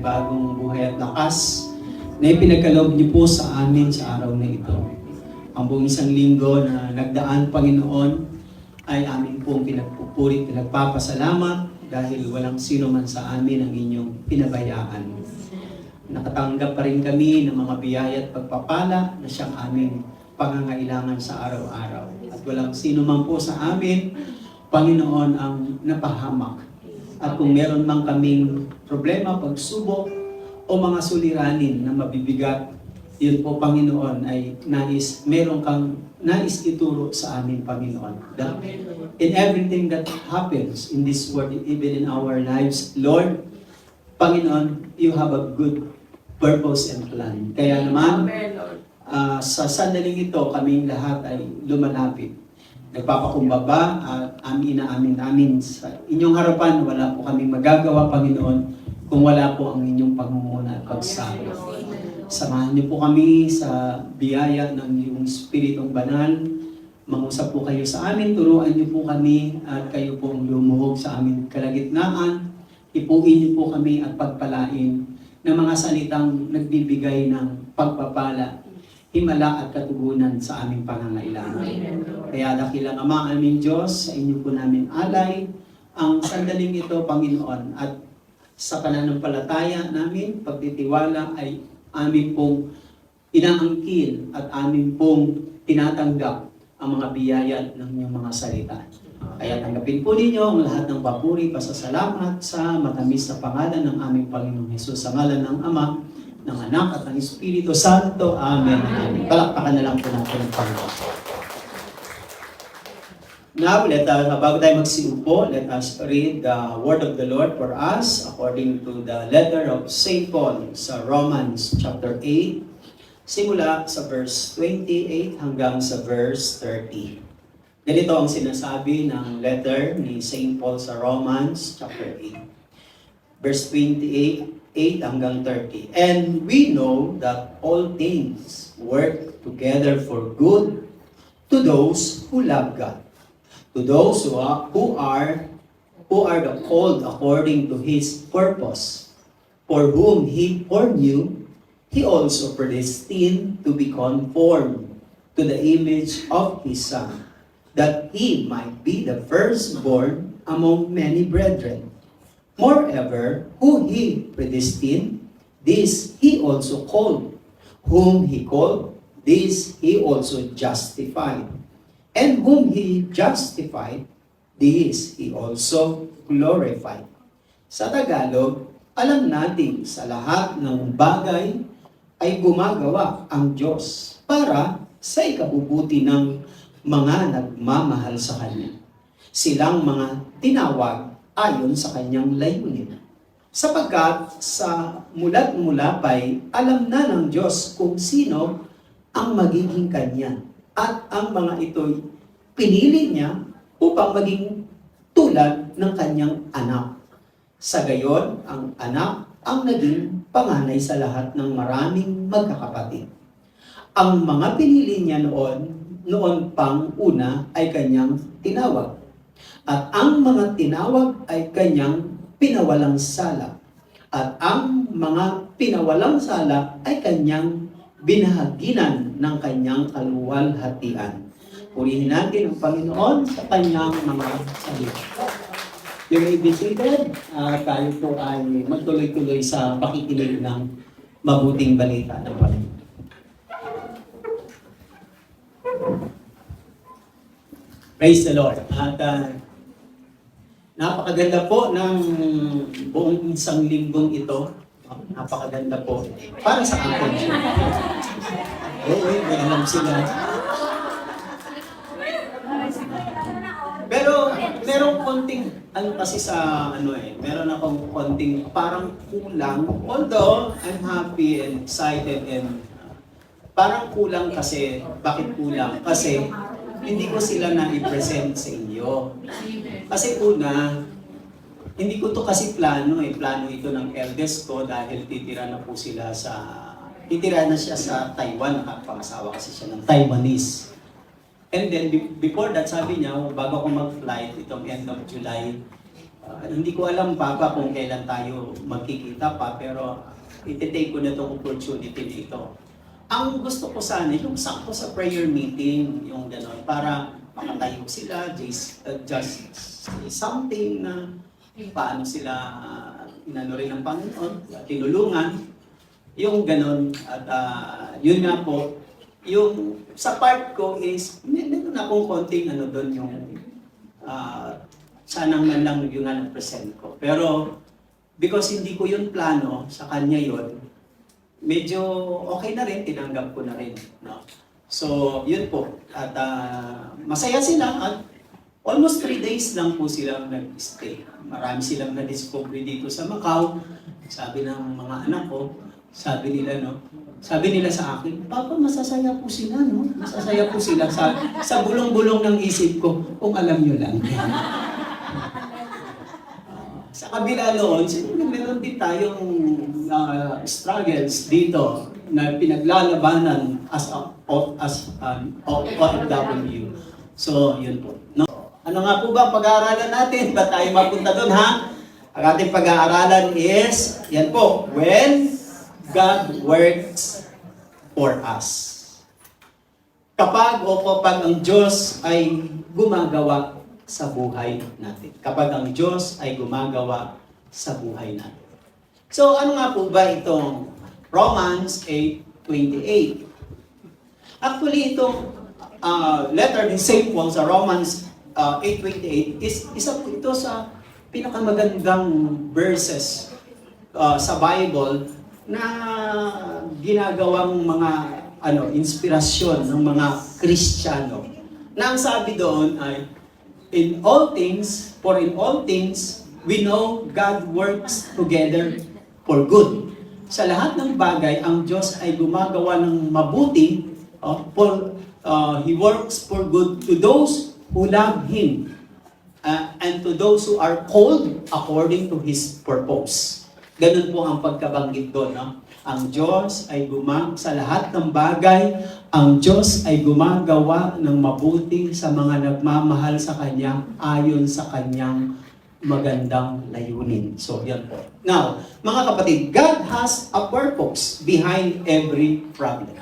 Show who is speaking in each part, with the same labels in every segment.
Speaker 1: panibagong buhay at lakas na ipinagkaloob niyo po sa amin sa araw na ito. Ang buong isang linggo na nagdaan, Panginoon, ay amin pong pinagpupuri, pinagpapasalamat dahil walang sino man sa amin ang inyong pinabayaan. Nakatanggap pa rin kami ng mga biyaya at pagpapala na siyang aming pangangailangan sa araw-araw. At walang sino man po sa amin, Panginoon, ang napahamak. At kung meron man kaming problema, pagsubok, o mga suliranin na mabibigat, yun po, Panginoon, ay meron kang nais ituro sa amin, Panginoon. That in everything that happens in this world, even in our lives, Lord, Panginoon, you have a good purpose and plan. Kaya naman, sa sandaling ito, kaming lahat ay lumalapit. Nagpapakumbaba at inaamin namin sa inyong harapan, wala po kaming magagawa, Panginoon, kung wala po ang inyong pangunguna at pagsama. Samahan niyo po kami sa biyaya ng iyong Espiritong Banal. Mangusap po kayo sa amin, turuan niyo po kami at kayo po ang lumuhog sa aming kalagitnaan. Ipuin niyo po kami at pagpalain ng mga salitang nagbibigay ng pagpapala, himala at katugunan sa aming pangangailangan. Kaya dakilang Ama, aming Diyos, sa inyo po namin alay ang sandaling ito, Panginoon, at sa pananampalataya namin, pagtitiwala ay amin pong inaangkin at amin pong tinatanggap ang mga biyaya ng inyong mga salita. Kaya tanggapin po ninyo ang lahat ng papuri, pasasalamat sa matamis na pangalan ng aming Panginoong Hesus, sa ngalan ng Ama, ng Anak at ng Espiritu Santo. Amen. Amen. Palakpakan na lang po natin ang Panginoon. Now, bago tayo magsiupo, let us read the word of the Lord for us according to the letter of St. Paul sa Romans chapter 8, simula sa verse 28 hanggang sa verse 30. Ganito ang sinasabi ng letter ni St. Paul sa Romans chapter 8, verse 28 hanggang 30. And we know that all things work together for good to those who love God, to those who are the called according to His purpose. For whom He foreknew, He also predestined to be conformed to the image of His Son, that He might be the firstborn among many brethren. Moreover, who He predestined, this He also called. Whom He called, this He also justified. And whom He justified, this He also glorified. Sa Tagalog, alam natin sa lahat ng bagay ay gumagawa ang Diyos para sa ikabubuti ng mga nagmamahal sa Kanya. Silang mga tinawag ayon sa Kanyang layunin. Sapagkat sa mula't mula pa'y alam na ng Diyos kung sino ang magiging Kanya. At ang mga ito'y pinili niya upang maging tulad ng kanyang anak. Sa gayon, ang anak ang naging panganay sa lahat ng maraming magkakapatid. Ang mga pinili niya noon pang una ay kanyang tinawag. At ang mga tinawag ay kanyang pinawalang sala. At ang mga pinawalang sala ay kanyang binahaginan ng kanyang kaluwalhatian. Purihin natin ang Panginoon sa kanyang mga salita. You may be seated. Tayo po ay magtuloy-tuloy sa pakikinig ng mabuting balita ng Panginoon. Praise the Lord. At napakaganda po ng buong isang linggong ito. Napakaganda po. Para sa akin. May alam sila. Pero merong konting, kasi sa meron akong konting parang kulang. Although I'm happy and excited and parang kulang kasi, bakit kulang? Kasi hindi ko sila na-i-present sa inyo. Kasi una, hindi ko to kasi plano Plano ito ng eldest ko dahil titira na siya sa Taiwan. Nakapangasawa kasi siya ng Taiwanese. And then before that, sabi niya, bago ako mag-flight itong end of July, Hindi ko alam, Papa, kung kailan tayo magkikita pa, pero iti-take ko na itong opportunity dito. Ang gusto ko sana, yung sakto sa prayer meeting, yung gano'n, para makatayo sila, just something na paano sila inano rin ng Panginoon, tinulungan, yung gano'n. At yun nga po, yung sa part ko is, meron akong konting ano doon yung sanang man lang yung na-present ko. Pero, because hindi ko yun plano, sa kanya yun, medyo okay na rin, tinanggap ko na rin. No? So, yun po. At masaya sila at almost 3 days lang po silang nag-stay. Marami silang na-discover dito sa Macau. Sabi ng mga anak ko, sabi nila sa akin, Papa, masasaya po sila, no? Masasaya po sila sa bulong-bulong ng isip ko, kung alam nyo lang. Sa kabila noon, siguro meron din tayong struggles dito na pinaglalabanan as an OFW. So, yun po. No? Ano nga po ba pag-aaralan natin? Ba't tayo mapunta doon, ha? Ang ating pag-aaralan is, yan po, when God works for us. Kapag ang Diyos ay gumagawa sa buhay natin. Kapag ang Diyos ay gumagawa sa buhay natin. So, ano nga po ba itong Romans 8:28? Actually, itong letter ni St. Paul sa Romans 8:28 is isa po ito sa pinakamagandang verses sa Bible na ginagawang mga inspirasyon ng mga Kristiyano. Na ang sabi doon ay, in all things, we know God works together for good. Sa lahat ng bagay, ang Diyos ay gumagawa ng mabuti. He works for good to those who love Him and to those who are called according to His purpose. Ganun po ang pagkabanggit doon. No? Ang Diyos ay sa lahat ng bagay, ang Diyos ay gumagawa ng mabuti sa mga nagmamahal sa Kanya ayon sa Kanyang magandang layunin. So, yan po. Now, mga kapatid, God has a purpose behind every problem.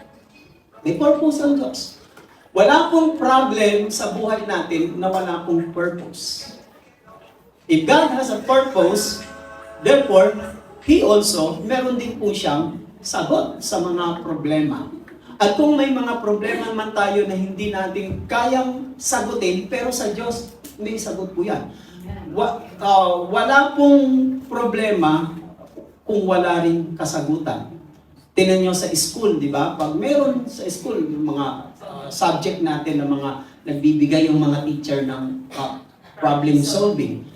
Speaker 1: May purpose ang Diyos. Wala pong problem sa buhay natin na wala pong purpose. If God has a purpose, therefore, He also, meron din po siyang sagot sa mga problema. At kung may mga problema man tayo na hindi natin kayang sagutin, pero sa Diyos, may sagot po yan. Wala pong problema kung wala ring kasagutan. Tingnan nyo sa school, di ba? Pag meron sa school, yung mga subject natin na mga nagbibigay yung mga teacher ng problem solving.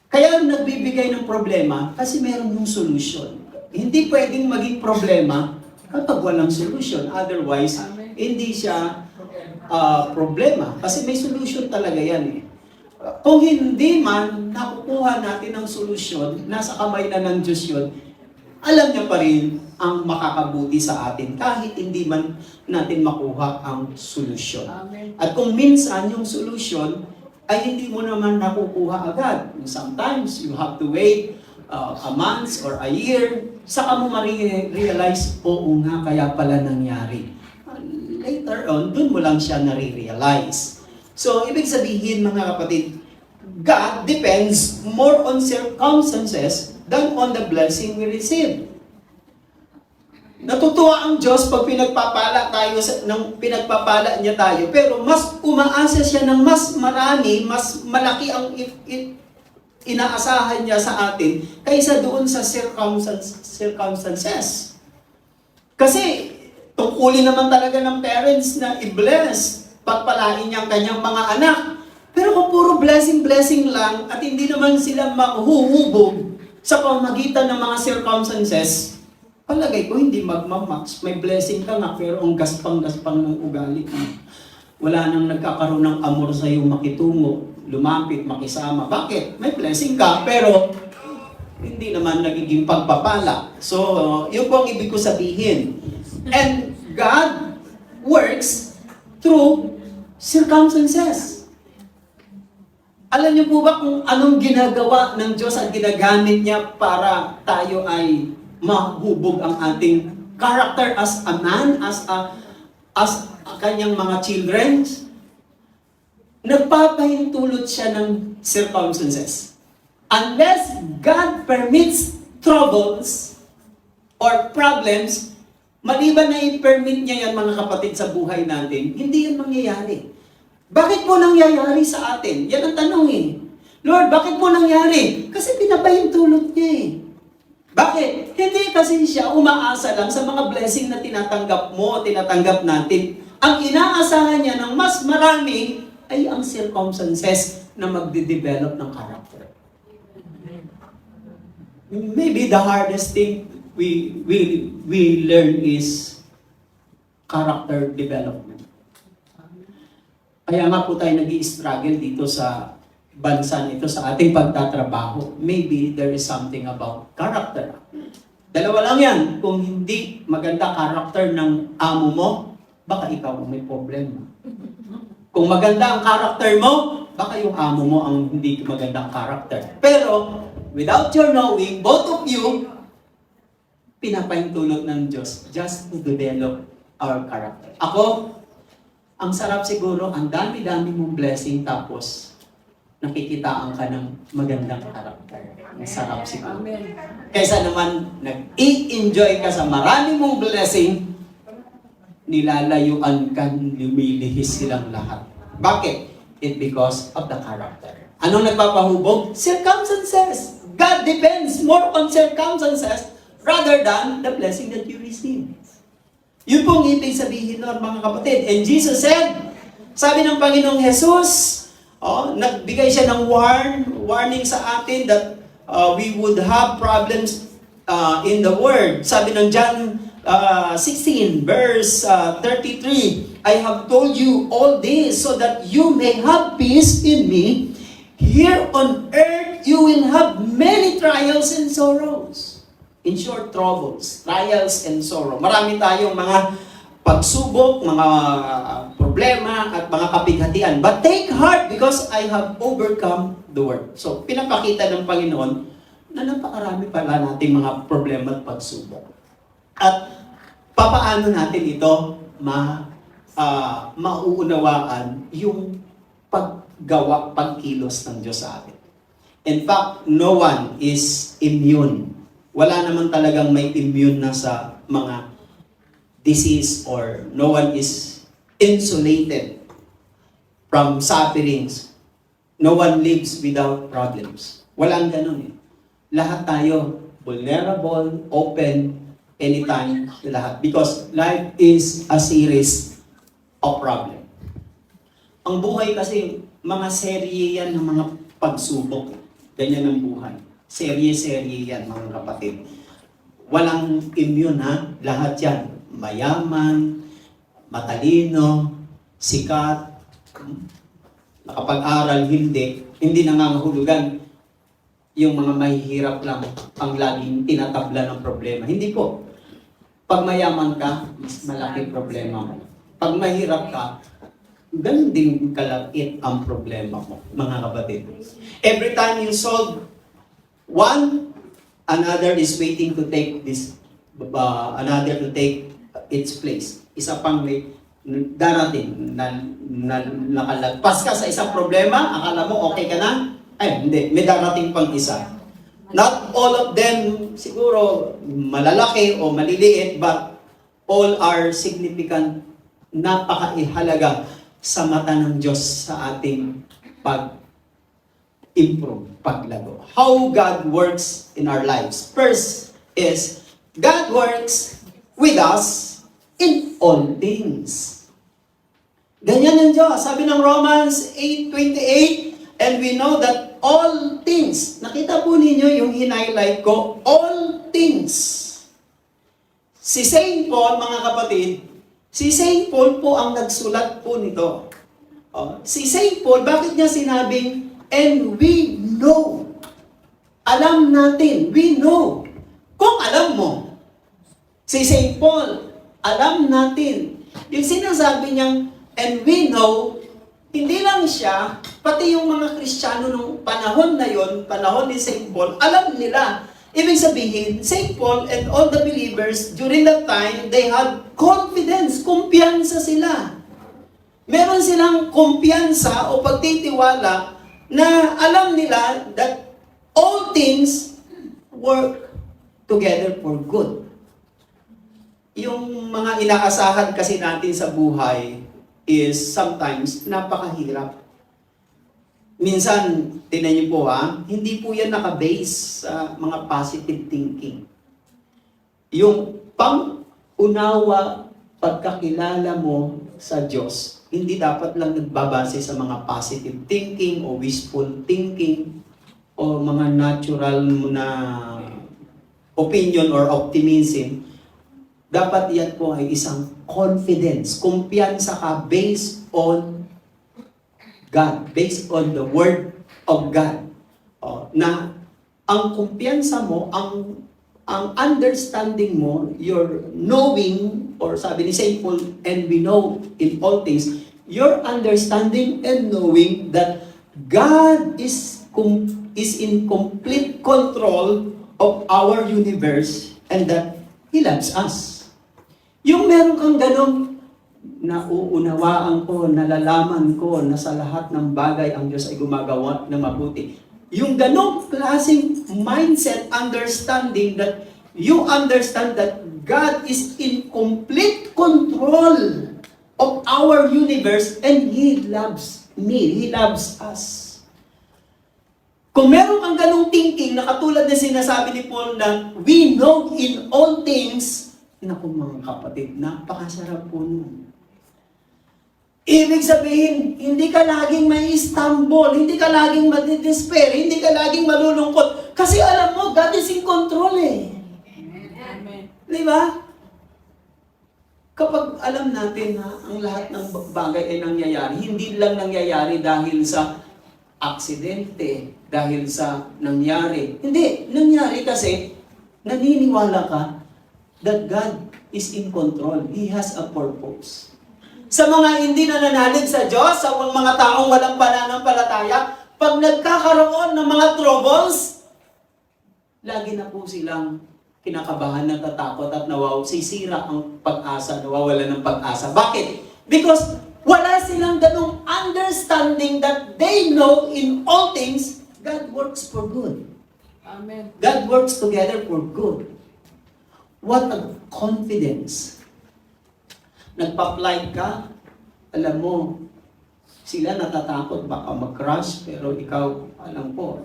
Speaker 1: Kaya nagbibigay ng problema kasi meron yung solution. Hindi pwedeng maging problema kapag walang solution. Otherwise, hindi siya problema. Kasi may solution talaga yan eh. Kung hindi man nakukuha natin ang solusyon, nasa kamay na ng Diyos yun, alam niya pa rin ang makakabuti sa atin kahit hindi man natin makuha ang solusyon. At kung minsan yung solusyon ay hindi mo naman nakukuha agad. Sometimes you have to wait a month or a year, saka mo ma-realize, oo nga, kaya pala nangyari. Later on, dun mo lang siya nare-realize. So, ibig sabihin mga kapatid, God depends more on circumstances than on the blessing we receive. Natutuwa ang Diyos pag pinagpapala niya tayo, pero mas umaasa siya ng mas marami, mas malaki ang inaasahan niya sa atin kaysa doon sa circumstances. Kasi tungkulin naman talaga ng parents na i-bless, pagpalain niya ang kanyang mga anak. Pero kung puro blessing lang at hindi naman sila mahuhubog sa pamagitan ng mga circumstances, palagay ko hindi magmamax. May blessing ka nga pero ang gaspang-gaspang ng ugali ka. Wala nang nagkakaroon ng amor sa iyo makitungo, lumapit, makisama. Bakit? May blessing ka pero hindi naman nagiging pagpapala. So, yun po ang ibig ko sabihin. And God works through circumstances. Alam niyo po ba kung anong ginagawa ng Diyos at ginagamit niya para tayo ay mahubog ang ating character as a man, as kanyang mga children? Nagpapahintulot siya ng circumstances. Unless God permits troubles or problems, maliban na i-permit niya yan mga kapatid sa buhay natin, hindi yan mangyayari. Bakit po nangyayari sa atin? Yan ang tanong eh. Lord, bakit po nangyari? Kasi pinapahintulot niya eh. Bakit? Hindi kasi siya umaasa lang sa mga blessing na tinatanggap mo, tinatanggap natin. Ang inaasahan niya ng mas marami ay ang circumstances na magde-develop ng character. Maybe the hardest thing we learn is character development. Kaya nga po tayo nag-i-struggle dito sa bansa nito sa ating pagtatrabaho. Maybe there is something about character. Dalawa lang yan. Kung hindi maganda character ng amo mo, baka ikaw ang may problema. Kung maganda ang character mo, baka yung amo mo ang hindi magandang character. Pero, without your knowing, both of you, pinapahintulot ng Diyos just to develop our character. Ako, ang sarap siguro, ang dami-dami mong blessing tapos nakikitaan ka ng magandang karakter. Ang sarap siguro. Kaysa naman nag-i-enjoy ka sa marami mong blessing, nilalayuan ka, lumilihis silang lahat. Bakit? It's because of the character. Anong nagpapahubog? Circumstances. God depends more on circumstances rather than the blessing that you receive. Yun pong ibig sabihin nun, mga kapatid. And Jesus said, sabi ng Panginoong Jesus, nagbigay siya ng warning sa atin that we would have problems in the Word. Sabi ng John 16, verse 33, I have told you all this so that you may have peace in me. Here on earth, you will have many trials and sorrows. In short, troubles, trials, and sorrow. Marami tayong mga pagsubok, mga problema, at mga kapighatian. But take heart because I have overcome the world. So, pinapakita ng Panginoon na napakarami pala nating mga problema at pagsubok. At papaano natin ito mauunawaan yung pagkilos ng Diyos sa atin. In fact, no one is immune. Wala naman talagang may immune na sa mga disease or no one is insulated from sufferings. No one lives without problems. Walang ganun eh. Lahat tayo vulnerable, open, anytime, lahat. Because life is a series of problems. Ang buhay kasi, mga serye yan ng mga pagsubok. Ganyan ang buhay. Serye-serye yan, mga kapatid. Walang immune ha, lahat yan. Mayaman, matalino, sikat, nakapag-aral, hindi nangangahulugan. Yung mga mahihirap lang ang laging tinatabla ng problema. Hindi po. Pag mayaman ka, mas malaking problema mo. Pag mahirap ka, ganun din kalapit ang problema mo, mga kapatid. Every time you solve one, another is waiting to take this, another to take its place. Isa pang may darating na nakalagpas ka sa isang problema, akala mo okay ka na? Ay, hindi. May darating pang isa. Not all of them siguro malalaki o maliliit, but all are significant, napakaihalaga sa mata ng Diyos sa ating pag-improve, paglago. How God works in our lives. First is, God works with us in all things. Ganyan ang Diyos. Sabi ng Romans 8:28, and we know that all things, nakita po ninyo yung hinighlight ko, all things. Si Saint Paul, mga kapatid, si Saint Paul po ang nagsulat po nito. Si Saint Paul, bakit niya sinabing, and we know. Alam natin, we know. Kung alam mo, si Saint Paul, alam natin. Yung sinasabi niyang, and we know, Hindi lang siya, pati yung mga Kristiyano nung panahon na yon, panahon ni St. Paul, alam nila. Ibig sabihin, St. Paul and all the believers during that time, they had confidence, kumpiyansa sila. Meron silang kumpiyansa o pagtitiwala na alam nila that all things work together for good. Yung mga inaasahan kasi natin sa buhay is sometimes napakahirap. Minsan, tingnan niyo po hindi po yan nakabase sa mga positive thinking. Yung pang-unawa, pagkakilala mo sa Diyos, hindi dapat lang nagbabase sa mga positive thinking o wishful thinking o mga natural na opinion or optimism. Dapat yan po ay isang confidence, kumpiyansa ka based on God, based on the Word of God. Na ang kumpiyansa mo, ang understanding mo, your knowing, or sabi ni St. Paul, and we know in all things, your understanding and knowing that God is in complete control of our universe and that He loves us. Yung meron kang ganong nauunawaan ko, nalalaman ko na sa lahat ng bagay ang Diyos ay gumagawa ng mabuti. Yung ganong klaseng mindset, understanding that you understand that God is in complete control of our universe and He loves me, He loves us. Kung meron kang ganong thinking na katulad na sinasabi ni Paul na we know in all things, naku mga kapatid, napakasarap po nun. Ibig sabihin, hindi ka laging may stumble, hindi ka laging madidespair, hindi ka laging malulungkot. Kasi alam mo, God is in control
Speaker 2: Amen.
Speaker 1: Di ba? Kapag alam natin na ang lahat ng bagay ay nangyayari, hindi lang nangyayari dahil sa aksidente, dahil sa nangyari. Hindi, nangyari kasi naniniwala ka that God is in control. He has a purpose. Sa mga hindi nananalig sa Diyos, sa mga taong walang pananampalataya, pag nagkakaroon ng mga troubles, lagi na po silang kinakabahan, natatakot at sisira ang pag-asa, nawawala ng pag-asa. Bakit? Because wala silang ganung understanding that they know in all things, God works for good.
Speaker 2: Amen.
Speaker 1: God works together for good. What a confidence. Nagpa-flight ka, alam mo, sila natatakot baka mag-crash, pero ikaw, alam ko,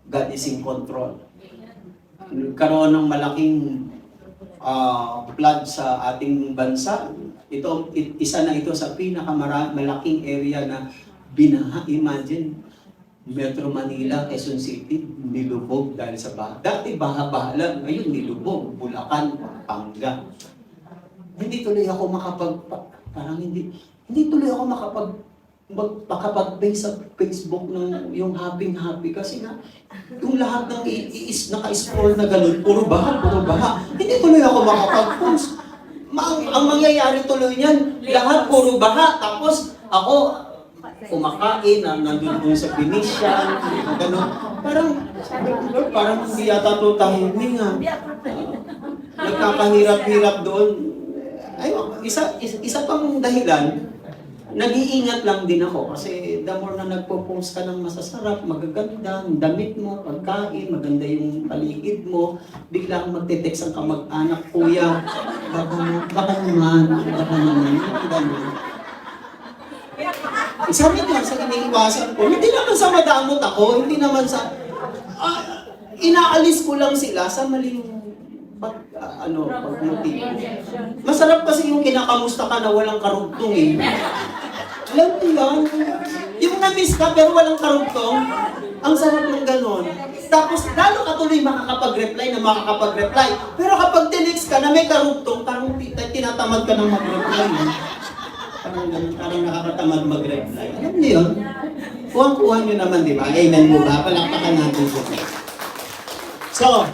Speaker 1: God is in control. Nagkaroon ng malaking flood sa ating bansa. Isa na ito sa pinakamalaking area na binaha. Imagine, Metro Manila, Quezon City, nilubog dahil sa baha. Dati baha-baha lang, ngayon nilubog, Bulacan, Pampanga. Hindi tuloy ako hindi tuloy ako makapag-base sa Facebook ng yung happy kasi nga, yung lahat ng naka-scroll na ganun, puro baha. Hindi tuloy ako makapag-post. Ang mangyayari tuloy niyan, lahat puro baha. Tapos ako, kumakain, nandun sa Venetian, gano'n. Parang hindi yata ito tahimik nga. Nagkakahirap-hirap doon. Isa pang dahilan, nag-iingat lang din ako kasi the more na nagpo-post ka ng masasarap, magaganda, ang damit mo, pagkain, maganda yung paligid mo, biglang magte-text ang kamag-anak, kuya, baka naman, gano'n. Sabi ko sa iniiwasan ko, hindi naman sa madamot ako, hindi naman sa, inaalis ko lang sila sa maling pagmotibo. Masarap kasi yung kinakamusta ka na walang karugtong Alam mo yan? Yung na-miss ka pero walang karugtong, ang sarap ng ganon. Tapos lalo ka tuloy makakapag-reply. Pero kapag tinext ka na may karugtong, parang tinatamad ka ng mag-reply. Parang nakakatamad mag-reply. Alam niyo yun? Kuha nyo naman, di ba? Amen mo ba? Palakpakan natin po. So,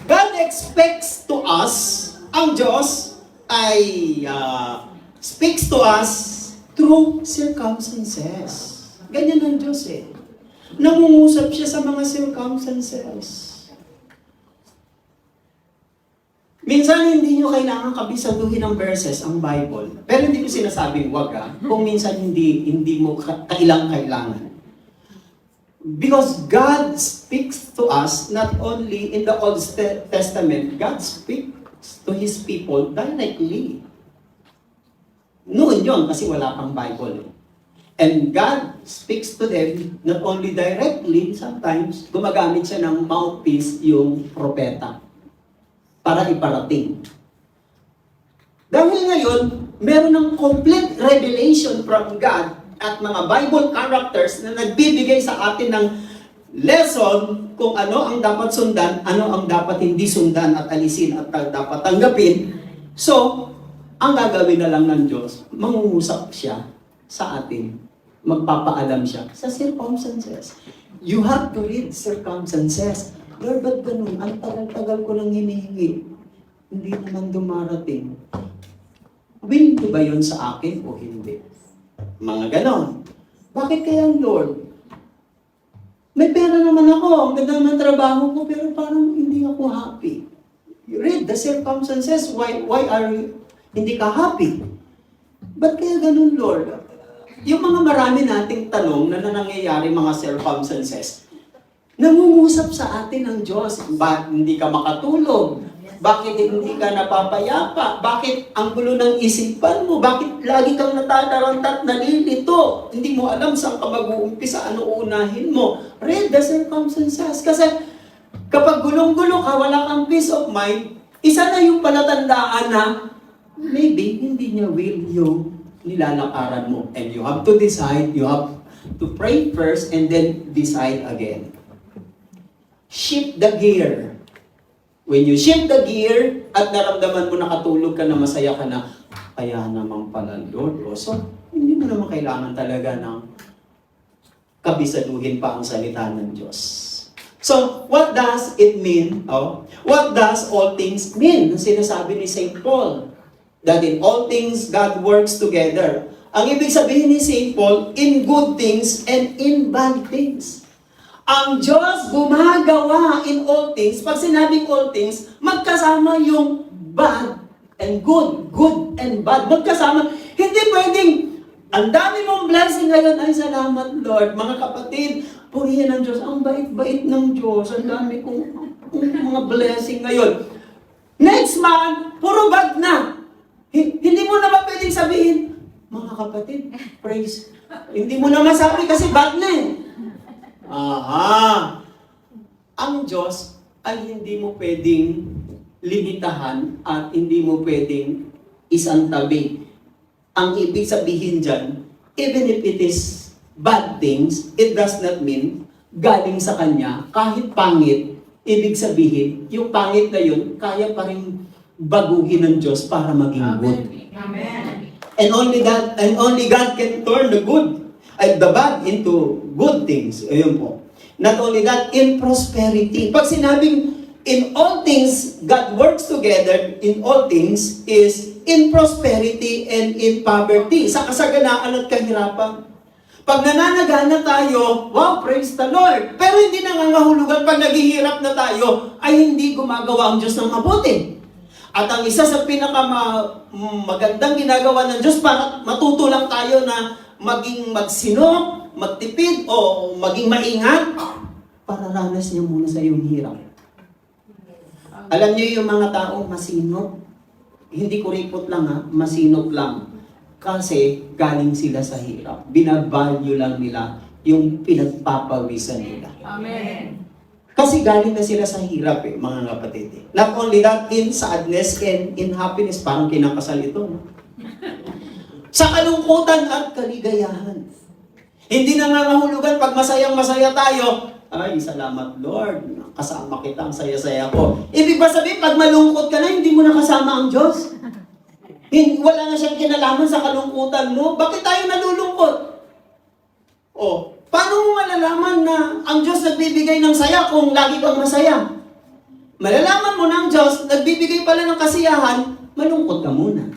Speaker 1: God expects to us, ang Diyos ay speaks to us through circumstances. Ganyan ang Diyos eh. Nangungusap siya sa mga circumstances. Minsan hindi nyo kailangan kabisaduhin ng verses ang Bible. Pero hindi ko sinasabing wag kung minsan hindi mo kailangan. Because God speaks to us not only in the Old Testament, God speaks to His people directly. Noon yon kasi wala pang Bible. And God speaks to them not only directly, sometimes gumagamit siya ng mouthpiece yung propeta para iparating. Dahil ngayon, meron ng complete revelation from God at mga Bible characters na nagbibigay sa atin ng lesson kung ano ang dapat sundan, ano ang dapat hindi sundan at alisin at dapat tanggapin. So, ang gagawin na lang ng Diyos, mangungusap siya sa atin. Magpapaalam siya sa circumstances. You have to read circumstances. Lord, ba't ganun? Ang tagal-tagal ko nang hinihingi. Hindi naman dumarating. Will ba yun sa akin o hindi? Mga ganon. Bakit kaya, Lord? May pera naman ako. Ang ganda naman trabaho ko, pero parang hindi ako happy. You read the circumstances. Why are you hindi ka happy? Ba't kaya ganun, Lord? Yung mga marami nating tanong na nangyayari mga circumstances, nangungusap sa atin ng Diyos. Bakit hindi ka makatulog? Bakit hindi ka napapayapa? Bakit ang gulo ng isipan mo? Bakit lagi kang natataranta at nalilito? Hindi mo alam saan ka mag-uumpisa, ano uunahin mo. Read the circumstances. Kasi kapag gulong-gulo ka, wala kang peace of mind, isa na yung palatandaan na maybe hindi niya will yung nilalakaran mo. And you have to decide, you have to pray first and then decide again. Shift the gear. When you shift the gear at naramdaman mo nakatulog ka na masaya ka na, kaya naman pala Lord. So, hindi mo naman kailangan talaga ng kabisaduhin pa ang salita ng Diyos. So, what does it mean? What does all things mean? Sinasabi ni St. Paul, that in all things God works together. Ang ibig sabihin ni St. Paul, in good things and in bad things. Ang Diyos gumagawa in all things. Pag sinabing all things, magkasama yung bad and good. Good and bad. Magkasama. Hindi pwedeng, ang dami mong blessing ngayon. Ay, salamat Lord. Mga kapatid, purihin ang Diyos. Ang bait-bait ng Diyos. Ang dami kong mga blessing ngayon. Next month, puro bad na. Hindi mo naman pwedeng sabihin, mga kapatid, praise. Hindi mo na masabi kasi bad na eh. Aha! Ang Diyos ay hindi mo pwedeng limitahan at hindi mo pwedeng isang tabi. Ang ibig sabihin dyan, even if it is bad things, it does not mean galing sa Kanya, kahit pangit, ibig sabihin, yung pangit na yun, kaya pa rin baguhin ng Diyos para maging good.
Speaker 2: Amen.
Speaker 1: And only God can turn the good, the bad into good things. Ayun po. Not only that, in prosperity. Pag sinabing in all things, God works together in all things is in prosperity and in poverty. Sa kasaganaan at kahirapan. Pag nananagana tayo, wow, praise the Lord. Pero hindi nangangahulugan pag naghihirap na tayo, ay hindi gumagawa ang Diyos ng mabuti. At ang isa sa magandang ginagawa ng Diyos para matuto lang tayo na maging magsinop, magtipid, o maging maingat, para ranas niya muna sa iyong hirap. Alam niyo yung mga taong masinop, hindi kuripot lang masinop lang. Kasi galing sila sa hirap. Binavalue lang nila yung pinagpapawisan nila.
Speaker 2: Amen.
Speaker 1: Kasi galing na sila sa hirap mga kapatid. Not only that, in sadness and in happiness, parang kinakasal ito. No? Sa kalungkutan at kaligayahan. Hindi na nangangahulugan pag masayang-masaya tayo, ay, salamat Lord, kasama kita, ang saya-saya ko. Ibig ba sabihin, pag malungkot ka na, hindi mo na kasama ang Diyos? Wala na siyang kinalaman sa kalungkutan mo. Bakit tayo nalulungkot? Paano mo malalaman na ang Diyos nagbibigay ng saya kung lagi kang masaya? Malalaman mo na ang Diyos nagbibigay pala ng kasiyahan, malungkot ka muna.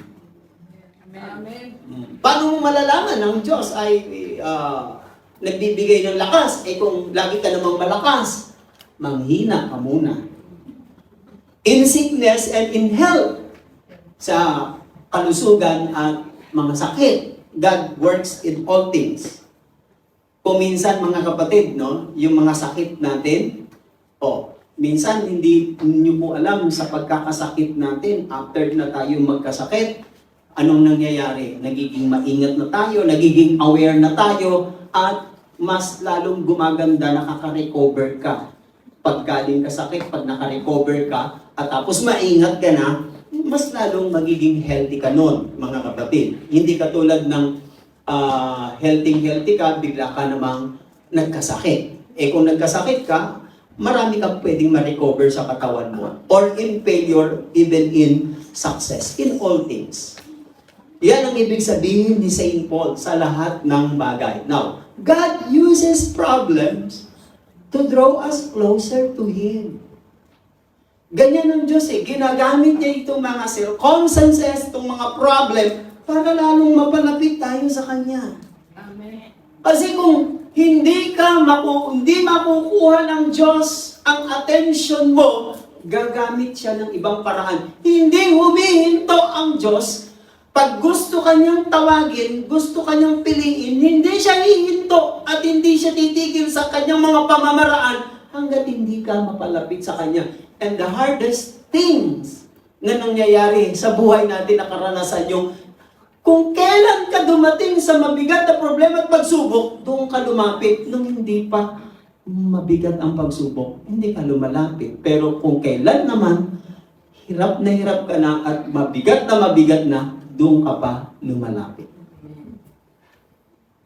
Speaker 2: Amen.
Speaker 1: Paano mo malalaman ng Diyos ay nagbibigay ng lakas? Eh kung lagi ka namang malakas, manghina ka muna. In sickness and in health, sa kalusugan at mga sakit, God works in all things. Kung minsan mga kapatid, no, yung mga sakit natin, minsan hindi niyo po alam sa pagkakasakit natin, after na tayo magkasakit, anong nangyayari? Nagiging maingat na tayo, nagiging aware na tayo, at mas lalong gumaganda, nakaka-recover ka. Pag galing ka sakit, pag naka-recover ka, at tapos maingat ka na, mas lalong magiging healthy ka nun, mga kapatid. Hindi katulad ng healthy ka, bigla ka namang nagkasakit. Eh kung nagkasakit ka, marami kang pwedeng ma-recover sa katawan mo. Or in failure, even in success, in all things. Yan ang ibig sabihin ni St. Paul sa lahat ng bagay. Now, God uses problems to draw us closer to Him. Ganyan ang Diyos eh. Ginagamit niya itong mga circumstances, itong mga problem, para lalong mapalapit tayo sa Kanya.
Speaker 2: Amen.
Speaker 1: Kasi kung hindi makukuha ng Diyos ang attention mo, gagamit siya ng ibang paraan. Hindi humihinto ang Diyos. Pag gusto kanyang tawagin, gusto kanyang piliin, hindi siya hihinto at hindi siya titigil sa kanyang mga pamamaraan hanggat hindi ka mapalapit sa Kanya. And the hardest things na nangyayari sa buhay natin na karanasan yung kung kailan ka dumating sa mabigat na problema at pagsubok, doon ka lumapit. Nung hindi pa mabigat ang pagsubok, hindi ka lumalapit. Pero kung kailan naman, hirap ka na at mabigat na, doon ka pa lumalapit.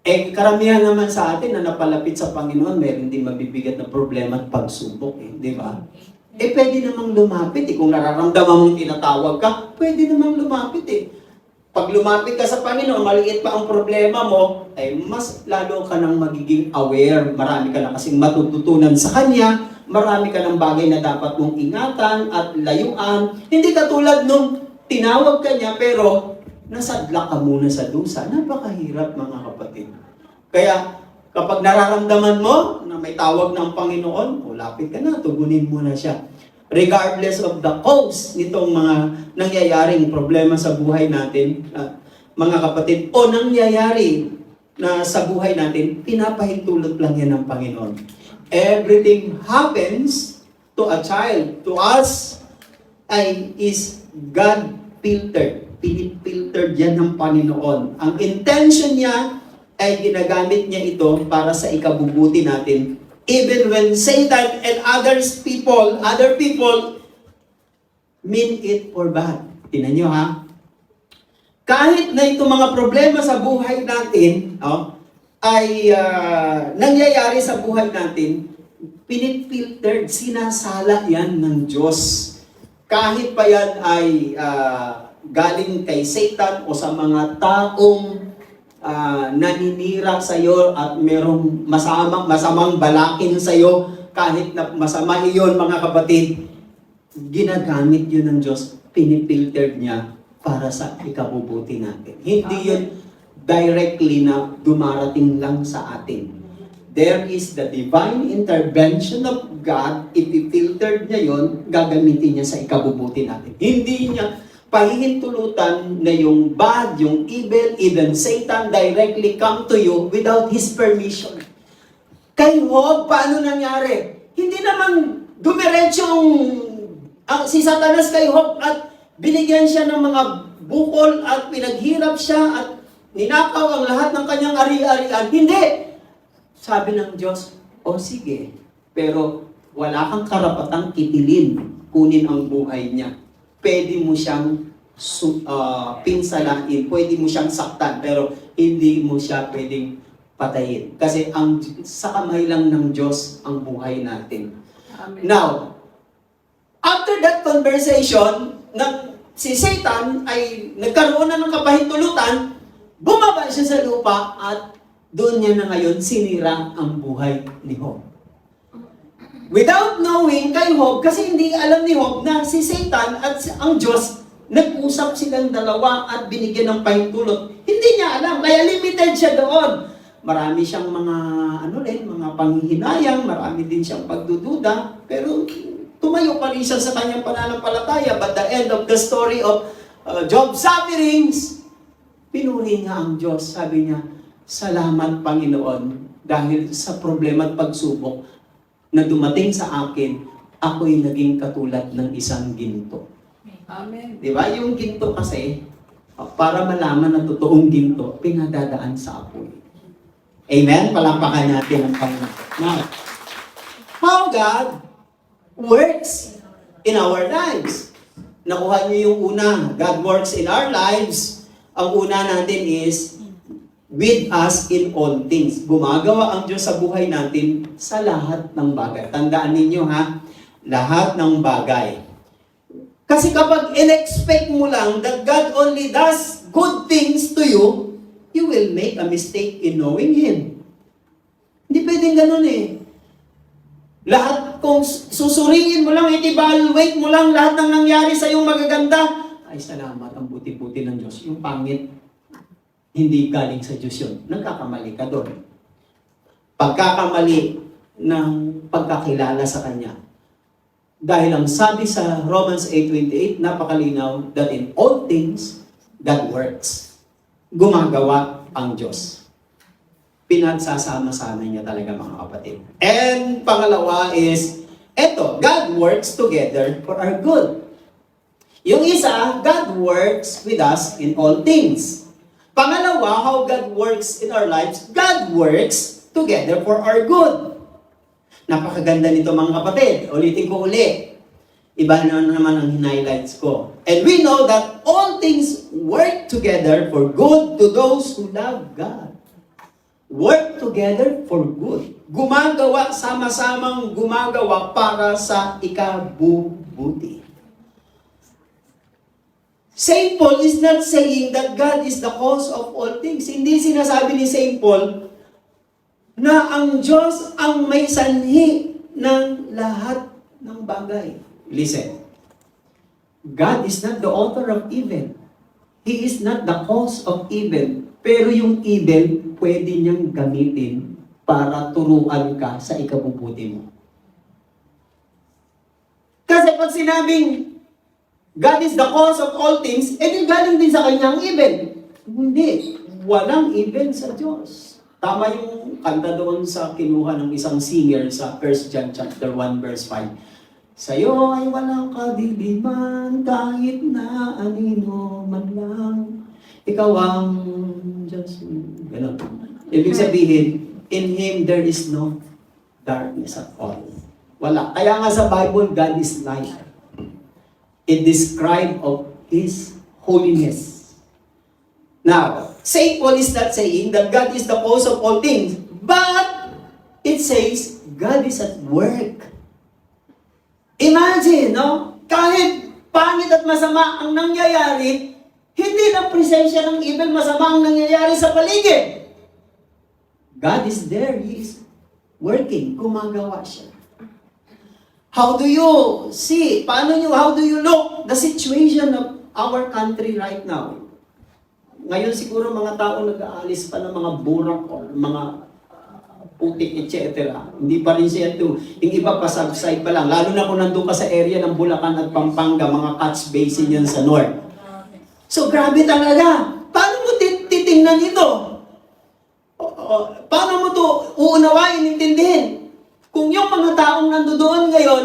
Speaker 1: Eh, karamihan naman sa atin na napalapit sa Panginoon, meron din mabibigat na problema at pagsubok, di ba? Eh, pwede namang lumapit eh. Kung nararamdaman mong tinatawag ka, pwede namang lumapit eh. Pag lumapit ka sa Panginoon, maliit pa ang problema mo, ay mas lalo ka nang magiging aware. Marami ka na kasing matututunan sa Kanya, marami ka ng bagay na dapat mong ingatan at layuan. Hindi katulad nung tinawag ka niya, pero nasadlak ka muna sa dusa. Napakahirap, mga kapatid. Kaya, kapag nararamdaman mo na may tawag ng Panginoon, lapit ka na, tugunin mo na siya. Regardless of the cause nitong mga nangyayaring problema sa buhay natin, mga kapatid, o nangyayari na sa buhay natin, pinapahintulot lang yan ng Panginoon. Everything happens to a child, to us, is God-filtered. Pinipiltered yan ng Panginoon. Ang intention niya ay ginagamit niya ito para sa ikabubuti natin. Even when Satan and other people mean it for bad. Tingnan nyo ha. Kahit na itong mga problema sa buhay natin, ay nangyayari sa buhay natin, pinipiltered, sinasala yan ng Diyos. Kahit pa yan ay galing kay Satan o sa mga taong naninira sa iyo at merong masamang balakin sa iyo, kahit na masama iyon, mga kapatid, ginagamit yun ng Diyos, pinipilter niya para sa ikabubuti natin. Hindi yun directly na dumarating lang sa atin. There is the divine intervention of God, ipipiltered niya yun, gagamitin niya sa ikabubuti natin. Hindi niya pahihintulutan na yung bad, yung evil, even Satan directly come to you without His permission. Kay Job, paano nangyari? Hindi naman dumiretsyong si Satanas kay Job at binigyan siya ng mga bukol at pinaghirap siya at ninakaw ang lahat ng kanyang ari-arian. Hindi! Sabi ng Diyos, sige, pero wala kang karapatang kitilin, kunin ang buhay niya. Pwede mo siyang pinsalain, pwede mo siyang saktan, pero hindi mo siya pwedeng patayin. Kasi sa kamay lang ng Diyos ang buhay natin.
Speaker 2: Amen.
Speaker 1: Now, after that conversation, si Satan ay nagkaroon na ng kapahintulutan, bumaba siya sa lupa at doon niya na ngayon sinira ang buhay ni Job. Without knowing kay Job, kasi hindi alam ni Job na si Satan at ang Diyos nag-usap silang dalawa at binigyan ng pahintulot. Hindi niya alam, kaya limited siya doon. Marami siyang mga panghihinayang, marami din siyang pagdududa, pero tumayo pa rin siya sa kanyang pananampalataya. But the end of the story of Job's sufferings, pinuri niya ang Diyos. Sabi niya, salamat Panginoon, dahil sa problema at pagsubok na dumating sa akin, ako'y naging katulad ng isang ginto.
Speaker 2: Amen.
Speaker 1: Di ba? Yung ginto kasi, para malaman na totoong ginto, pinadadaan sa apoy. Amen? Palampakan natin ang Panginoon. Now, how God works in our lives. Nakuha niyo yung una, God works in our lives. Ang una natin is, with us in all things. Gumagawa ang Diyos sa buhay natin sa lahat ng bagay. Tandaan ninyo ha, lahat ng bagay. Kasi kapag in-expect mo lang that God only does good things to you, you will make a mistake in knowing Him. Hindi pwedeng ganun eh. Lahat, kung susuriin mo lang, i-evaluate mo lang lahat ng nangyari sa iyong magaganda, ay salamat, ang buti-buti ng Diyos. Yung pangit, hindi galing sa Diyos yun. Nagkakamali ka doon. Pagkakamali ng pagkakilala sa Kanya. Dahil ang sabi sa Romans 8:28, napakalinaw, that in all things, God works. Gumagawa ang Diyos. Pinagsasama-sama niya talaga mga kapatid. And pangalawa is, eto, God works together for our good. Yung isa, God works with us in all things. Pangalawa, how God works in our lives, God works together for our good. Napakaganda nito mga kapatid. Ulitin ko uli. Iba na naman ang highlights ko. And we know that all things work together for good to those who love God. Work together for good. Gumagawa, sama-samang gumagawa para sa ikabubuti. Saint Paul is not saying that God is the cause of all things. Hindi sinasabi ni Saint Paul na ang Diyos ang may sanhi ng lahat ng bagay. Listen, God is not the author of evil. He is not the cause of evil. Pero yung evil, pwede niyang gamitin para turuan ka sa ikabubuti mo. Kasi pag sinabing, God is the cause of all things, edi galing din sa kanyang evil. Hindi. Walang evil sa Diyos. Tama yung kanta doon sa kinuha ng isang singer sa 1 John chapter 1 verse 5. Sa'yo ay walang kadiliman, kahit na anino man lang. Ikaw ang Diyos. Ganun. Ibig sabihin, in Him there is no darkness at all. Wala. Kaya nga sa Bible, God is light. It describes of His holiness. Now, Saint Paul is not saying that God is the cause of all things, but it says God is at work. Imagine, no? Kahit pangit at masama ang nangyayari, hindi na presensya ng evil masama ang nangyayari sa paligid. God is there. He is working. Gumagawa siya. How do you see? How do you look the situation of our country right now? Ngayon siguro mga tao nag-aalis pa ng mga burak o mga putik, etc. Hindi pa rin siya ito. Yung iba pa subside pa lang. Lalo na kung nandun ka sa area ng Bulacan at Pampanga, mga catch basin yan sa north. So grabe talaga. Paano mo titingnan ito? Paano mo ito uunawain, intindihin? Kung yung mga taong nandoon ngayon,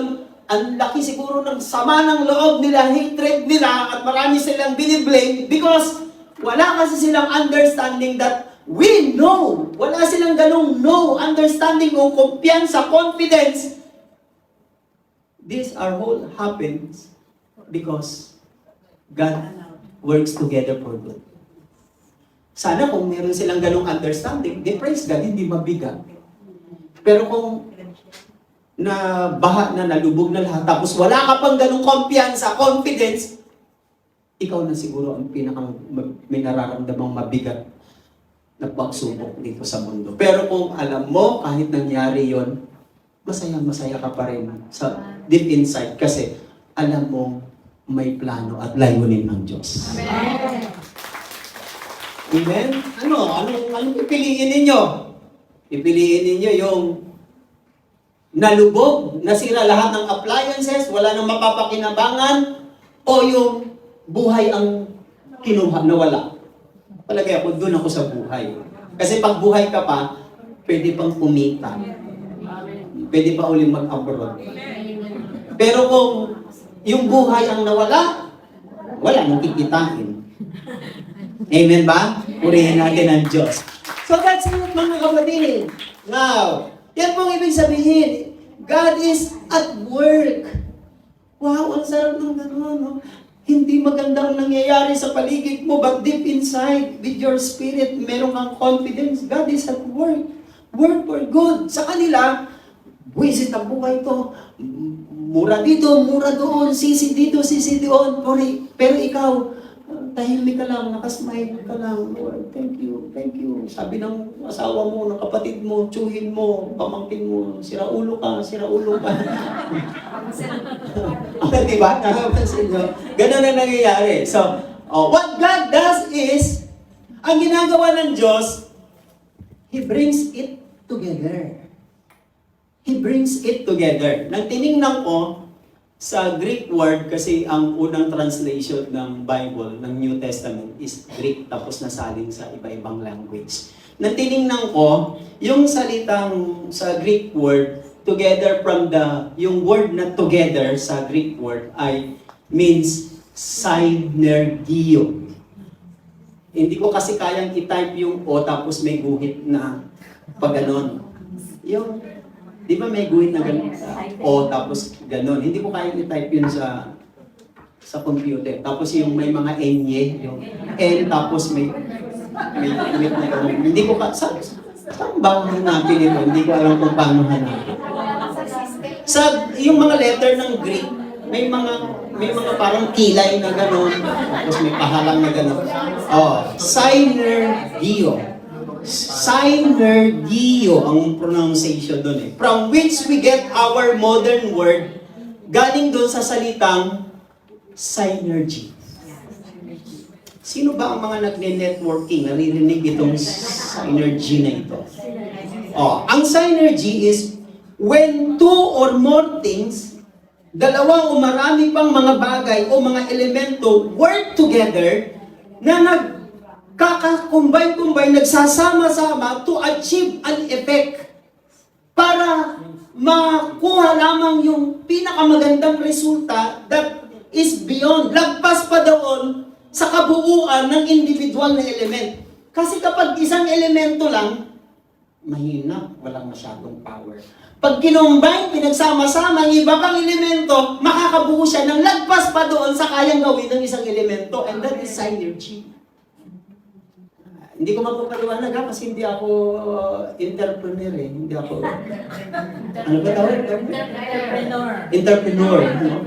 Speaker 1: ang laki siguro ng sama ng loob nila, hatred nila, at marami silang biniblame because wala kasi silang understanding that we know. Wala silang ganong know, understanding o kumpiyansa, confidence. This all happens because God works together for good. Sana kung meron silang ganong understanding, they praise God, hindi mabigat. Pero kung nalubog na lahat, tapos wala ka pang ganong kumpiyansa, confidence, ikaw na siguro ang may nararamdamang mabigat na pagsubok dito sa mundo. Pero kung alam mo, kahit nangyari yon, masaya-masaya ka pa rin sa deep inside kasi alam mo may plano at layunin ng Diyos. Amen? Anong pipiliin ninyo? Pipiliin ninyo yung nalubog, nasira lahat ng appliances, wala nang mapapakinabangan, o yung buhay ang kinuha, nawala. Palagay ako, doon ako sa buhay. Kasi pag buhay ka pa, pwede pang kumita. Pwede pa ulit mag-abroad. Pero kung yung buhay ang nawala, wala nang kikitain. Amen ba? Purihin natin ang Diyos. So that's it, mga kapatid. Now, yan pong ibig sabihin, God is at work. Wow, ang sarap ng gano'n, no? Hindi maganda ang nangyayari sa paligid mo, but deep inside, with your spirit, meron kang confidence, God is at work. Work for good. Sa kanila, buwisit ang buhay ko. Mura dito, mura doon, sisi dito, sisi doon. Pero ikaw, tahimik ka lang, nakasmile ka lang. Lord, thank you, thank you. Sabi ng asawa mo, ng kapatid mo, tsuhin mo, pamangkin mo, sira ulo ka, sira ulo ka. Diba? Nakapansin nyo? Ganun ang nangyayari. So, what God does is, ang ginagawa ng Diyos, He brings it together. He brings it together. Nang tinignan ko, sa Greek word, kasi ang unang translation ng Bible, ng New Testament, is Greek, tapos nasalin sa iba-ibang language. Nang tinignan ko, yung salitang sa Greek word, together yung word na together sa Greek word ay means synergio. Hindi ko kasi kayang i-type yung O tapos may guhit na pag ganon. Yung di ba may guhit na gano'n? O, tapos gano'n. Hindi ko kayang i-type yun sa computer. Tapos yung may mga enye, yung N, tapos may guhit na gano'n. Hindi ko saan ba hanapin ito? Hindi ko alam kung paano hanapin. Yung mga letter ng Greek, may mga parang kilay na gano'n. Tapos may pahalang na gano'n. Synergio. Synergio ang pronunciation doon eh. From which we get our modern word, galing doon sa salitang synergy. Sino ba ang mga nagne-networking, naririnig itong synergy na ito? Ang synergy is when two or more things, dalawa o marami pang mga bagay o mga elemento work together na kaka-combine, nagsasama-sama to achieve an effect para makuha lamang yung pinakamagandang resulta that is beyond, lagpas pa doon sa kabuuan ng individual na element. Kasi kapag isang elemento lang, mahina, walang masyadong power. Pag kinombine, pinagsama-sama ang iba pang elemento, makakabuo siya ng lagpas pa doon sa kayang gawin ng isang elemento, and that is synergy. Hindi ko mapapaliwanag kasi hindi ako entrepreneur eh. Hindi ako... Ano ba tawag? Entrepreneur. No?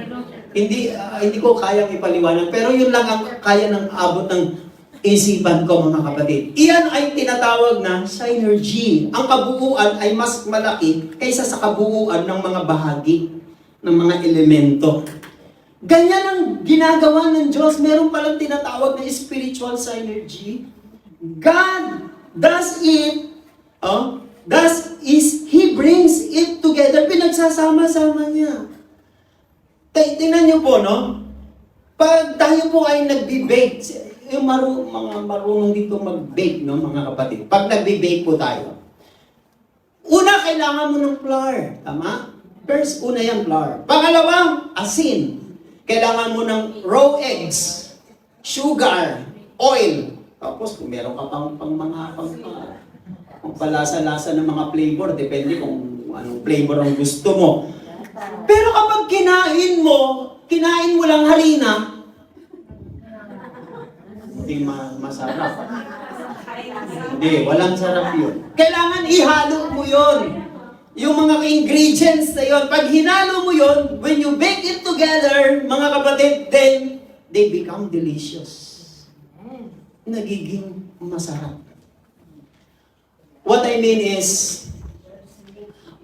Speaker 1: Hindi ko kayang ipaliwanag. Pero yun lang ang kaya ng abot ng isipan ko, mga kapatid. Iyan ay tinatawag na synergy. Ang kabuuan ay mas malaki kaysa sa kabuuan ng mga bahagi, ng mga elemento. Ganyan ang ginagawa ng Diyos. Meron palang tinatawag na spiritual synergy. God does it, He brings it together, pinagsasama-sama niya. Tingnan niyo po, no? Pag tayo po ay nagbe-bake, yung mga marunong dito mag-bake, no, mga kapatid. Pag nagbe-bake po tayo, una, kailangan mo ng flour, tama? First, una yung flour. Pangalawa, asin. Kailangan mo ng raw eggs, sugar, oil. Tapos kung meron ka pang palasa-lasa ng mga flavor, depende kung anong flavor ang gusto mo. Pero kapag kinain mo lang harina, hindi masarap. Hindi, walang sarap yun. Kailangan ihalo mo yun. Yung mga ingredients na yun, pag hinalo mo yun, when you bake it together, mga kapatid, then they become delicious. Nagiging masarap. What I mean is,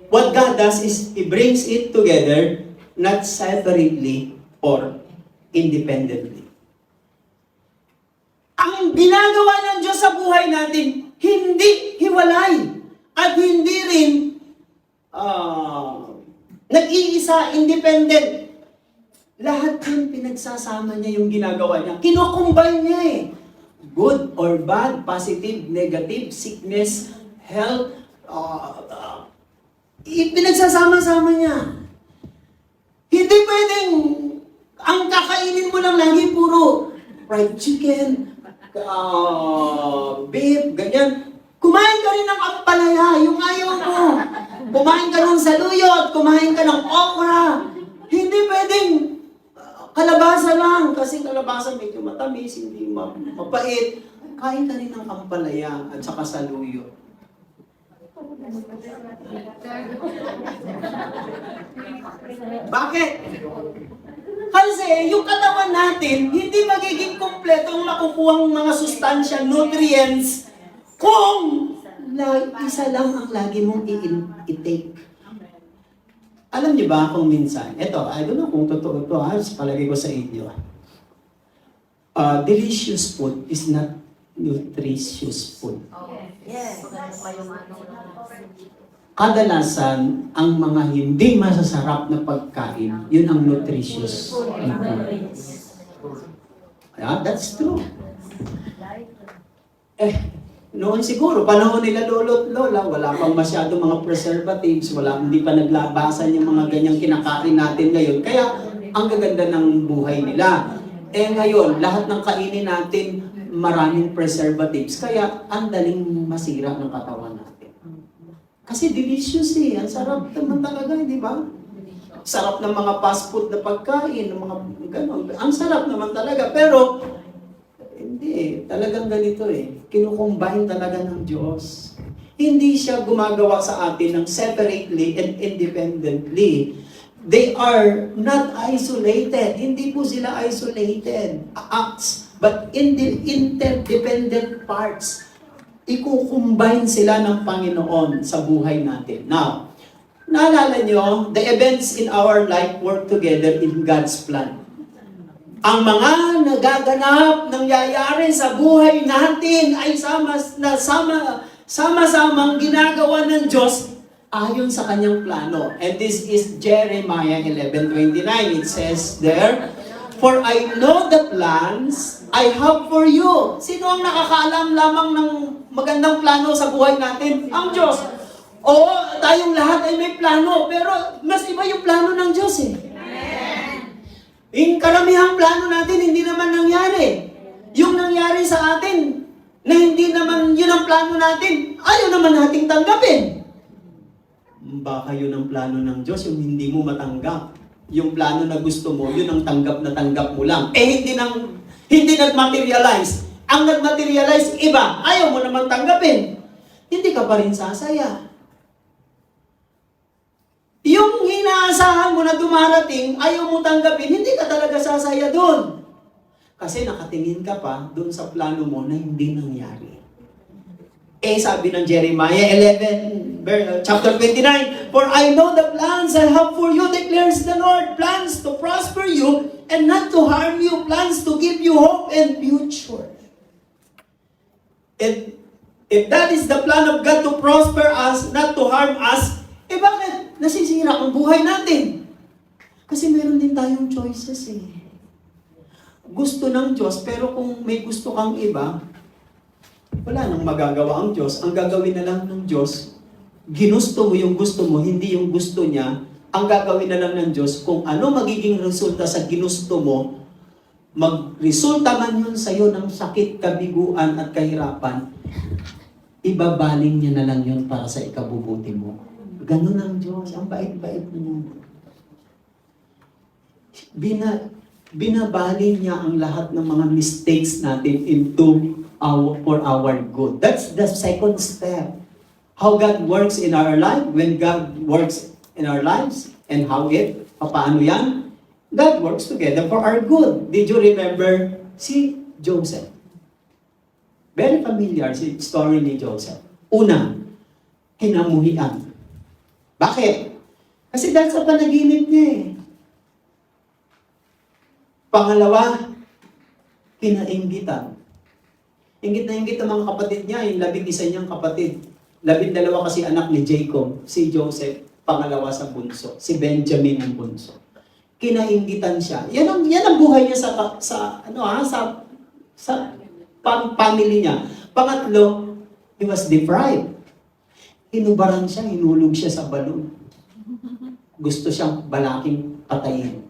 Speaker 1: what God does is, He brings it together, not separately or independently. Ang ginagawa ng Diyos sa buhay natin, hindi hiwalay at hindi rin nag-iisa, independent. Lahat yun pinagsasama niya yung ginagawa niya. Kinocombine niya eh. Good or bad, positive, negative, sickness, health, pinagsasama-sama niya. Hindi pwedeng ang kakainin mo lang lagi puro fried chicken, beef, ganyan. Kumain ka rin ng ampalaya, yung ayaw mo. Kumain ka ng saluyot, kumain ka ng okra. Hindi pwedeng kalabasa lang, kasi kalabasa medyo matamis, hindi mapait. Kain ka rin ng ampalaya at saka saluyot. Bakit? Kasi yung katawan natin, hindi magiging kompleto ang makukuhang mga sustansya, nutrients, kung isa lang ang lagi mong i-take. Alam niyo ba kung minsan, eto, I don't know kung totoo ito ha, palagay ko sa inyo. Delicious food is not nutritious food.
Speaker 2: Yes.
Speaker 1: Kadalasan, ang mga hindi masasarap na pagkain, yun ang nutritious na food. Yeah, that's true. Noon siguro, panahon nila lolo at lola, wala pang masyadong mga preservatives, hindi pa naglabasan yung mga ganyang kinakain natin ngayon. Kaya, ang gaganda ng buhay nila. Ngayon, lahat ng kainin natin, maraming preservatives. Kaya, ang daling masira ng katawan natin. Kasi delicious eh. Ang sarap naman talaga, di ba? Sarap ng mga fast food na pagkain, ng mga gano'n. Ang sarap naman talaga. Pero, hindi, talagang ganito eh. Kinukumbine talaga ng Diyos. Hindi siya gumagawa sa atin ng separately and independently. They are not isolated. Hindi po sila isolated acts, but interdependent parts. Ikukumbine sila ng Panginoon sa buhay natin. Now, naalala nyo, the events in our life work together in God's plan. Ang mga nagaganap, nangyayari sa buhay natin ay sama-samang ginagawa ng Diyos ayon sa kanyang plano. And this is Jeremiah 11:29. It says there, "For I know the plans I have for you." Sino ang nakakaalam lamang ng magandang plano sa buhay natin? Ang Diyos. Oo, tayong lahat ay may plano, pero mas iba yung plano ng Diyos eh. Yung karamihang plano natin, hindi naman nangyari. Yung nangyari sa atin, na hindi naman yun ang plano natin, ayaw naman nating tanggapin. Baka yun ang plano ng Diyos, yung hindi mo matanggap. Yung plano na gusto mo, yun ang tanggap na tanggap mo lang. Hindi nag-materialize. Ang nag-materialize, iba. Ayaw mo naman tanggapin. Hindi ka pa rin sasaya. Yung inaasahan mo na dumarating, ayaw mo tanggapin, hindi ka talaga sasaya doon. Kasi nakatingin ka pa doon sa plano mo na hindi nangyari. Sabi ng Jeremiah 11, chapter 29, "For I know the plans I have for you, declares the Lord, plans to prosper you and not to harm you, plans to give you hope and future." If that is the plan of God to prosper us, not to harm us, bakit nasisira ang buhay natin? Kasi meron din tayong choices eh. Gusto ng Diyos, pero kung may gusto kang iba, wala nang magagawa ang Diyos. Ang gagawin na lang ng Diyos, ginusto mo yung gusto mo, hindi yung gusto niya. Ang gagawin na lang ng Diyos, kung ano magiging resulta sa ginusto mo, magresulta man yun sa'yo ng sakit, kabiguan at kahirapan, ibabaling niya na lang yun para sa ikabubuti mo. Ganun ang Diyos. Ang bait-bait niya. Binabaling niya ang lahat ng mga mistakes natin for our good. That's the second step. How God works in our life, when God works in our lives, and paano yan? God works together for our good. Did you remember si Joseph? Very familiar si story ni Joseph. Una, kinamuhian. Bakit? Kasi dahil sa panaginip niya eh. Pangalawa, kinainggitan. Inggit na inggit ang mga kapatid niya, yung 11 niyang kapatid. 12 kasi anak ni Jacob, si Joseph, pangalawa sa bunso, si Benjamin ang bunso. Kinainggitan siya. Yan ang buhay niya sa family niya. Pangatlo, he was deprived. Hinubaran siya, hinulog siya sa balon. Gusto siyang balaking patayin.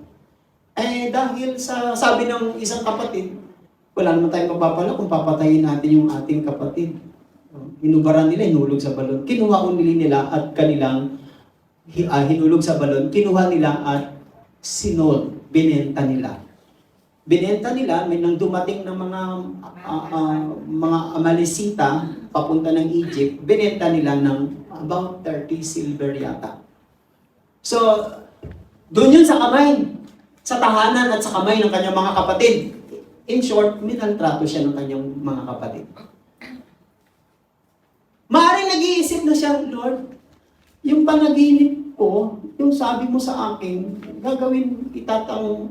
Speaker 1: Dahil sa sabi ng isang kapatid, wala naman tayong mapapala kung papatayin natin yung ating kapatid. Hinubaran nila, hinulog sa balon. Kinuha unili nila at kanilang hinulog sa balon. Kinuha nila at sinol, binenta nila. Binenta nila, may nang dumating ng mga Amalisita papunta ng Egypt, binenta nila ng about 30 silver yata. So, doon yun sa kamay, sa tahanan at sa kamay ng kanyang mga kapatid. In short, minaltrato siya ng kanyang mga kapatid. Maaaring nag-iisip na siya, Lord, yung panaginip ko, yung sabi mo sa akin,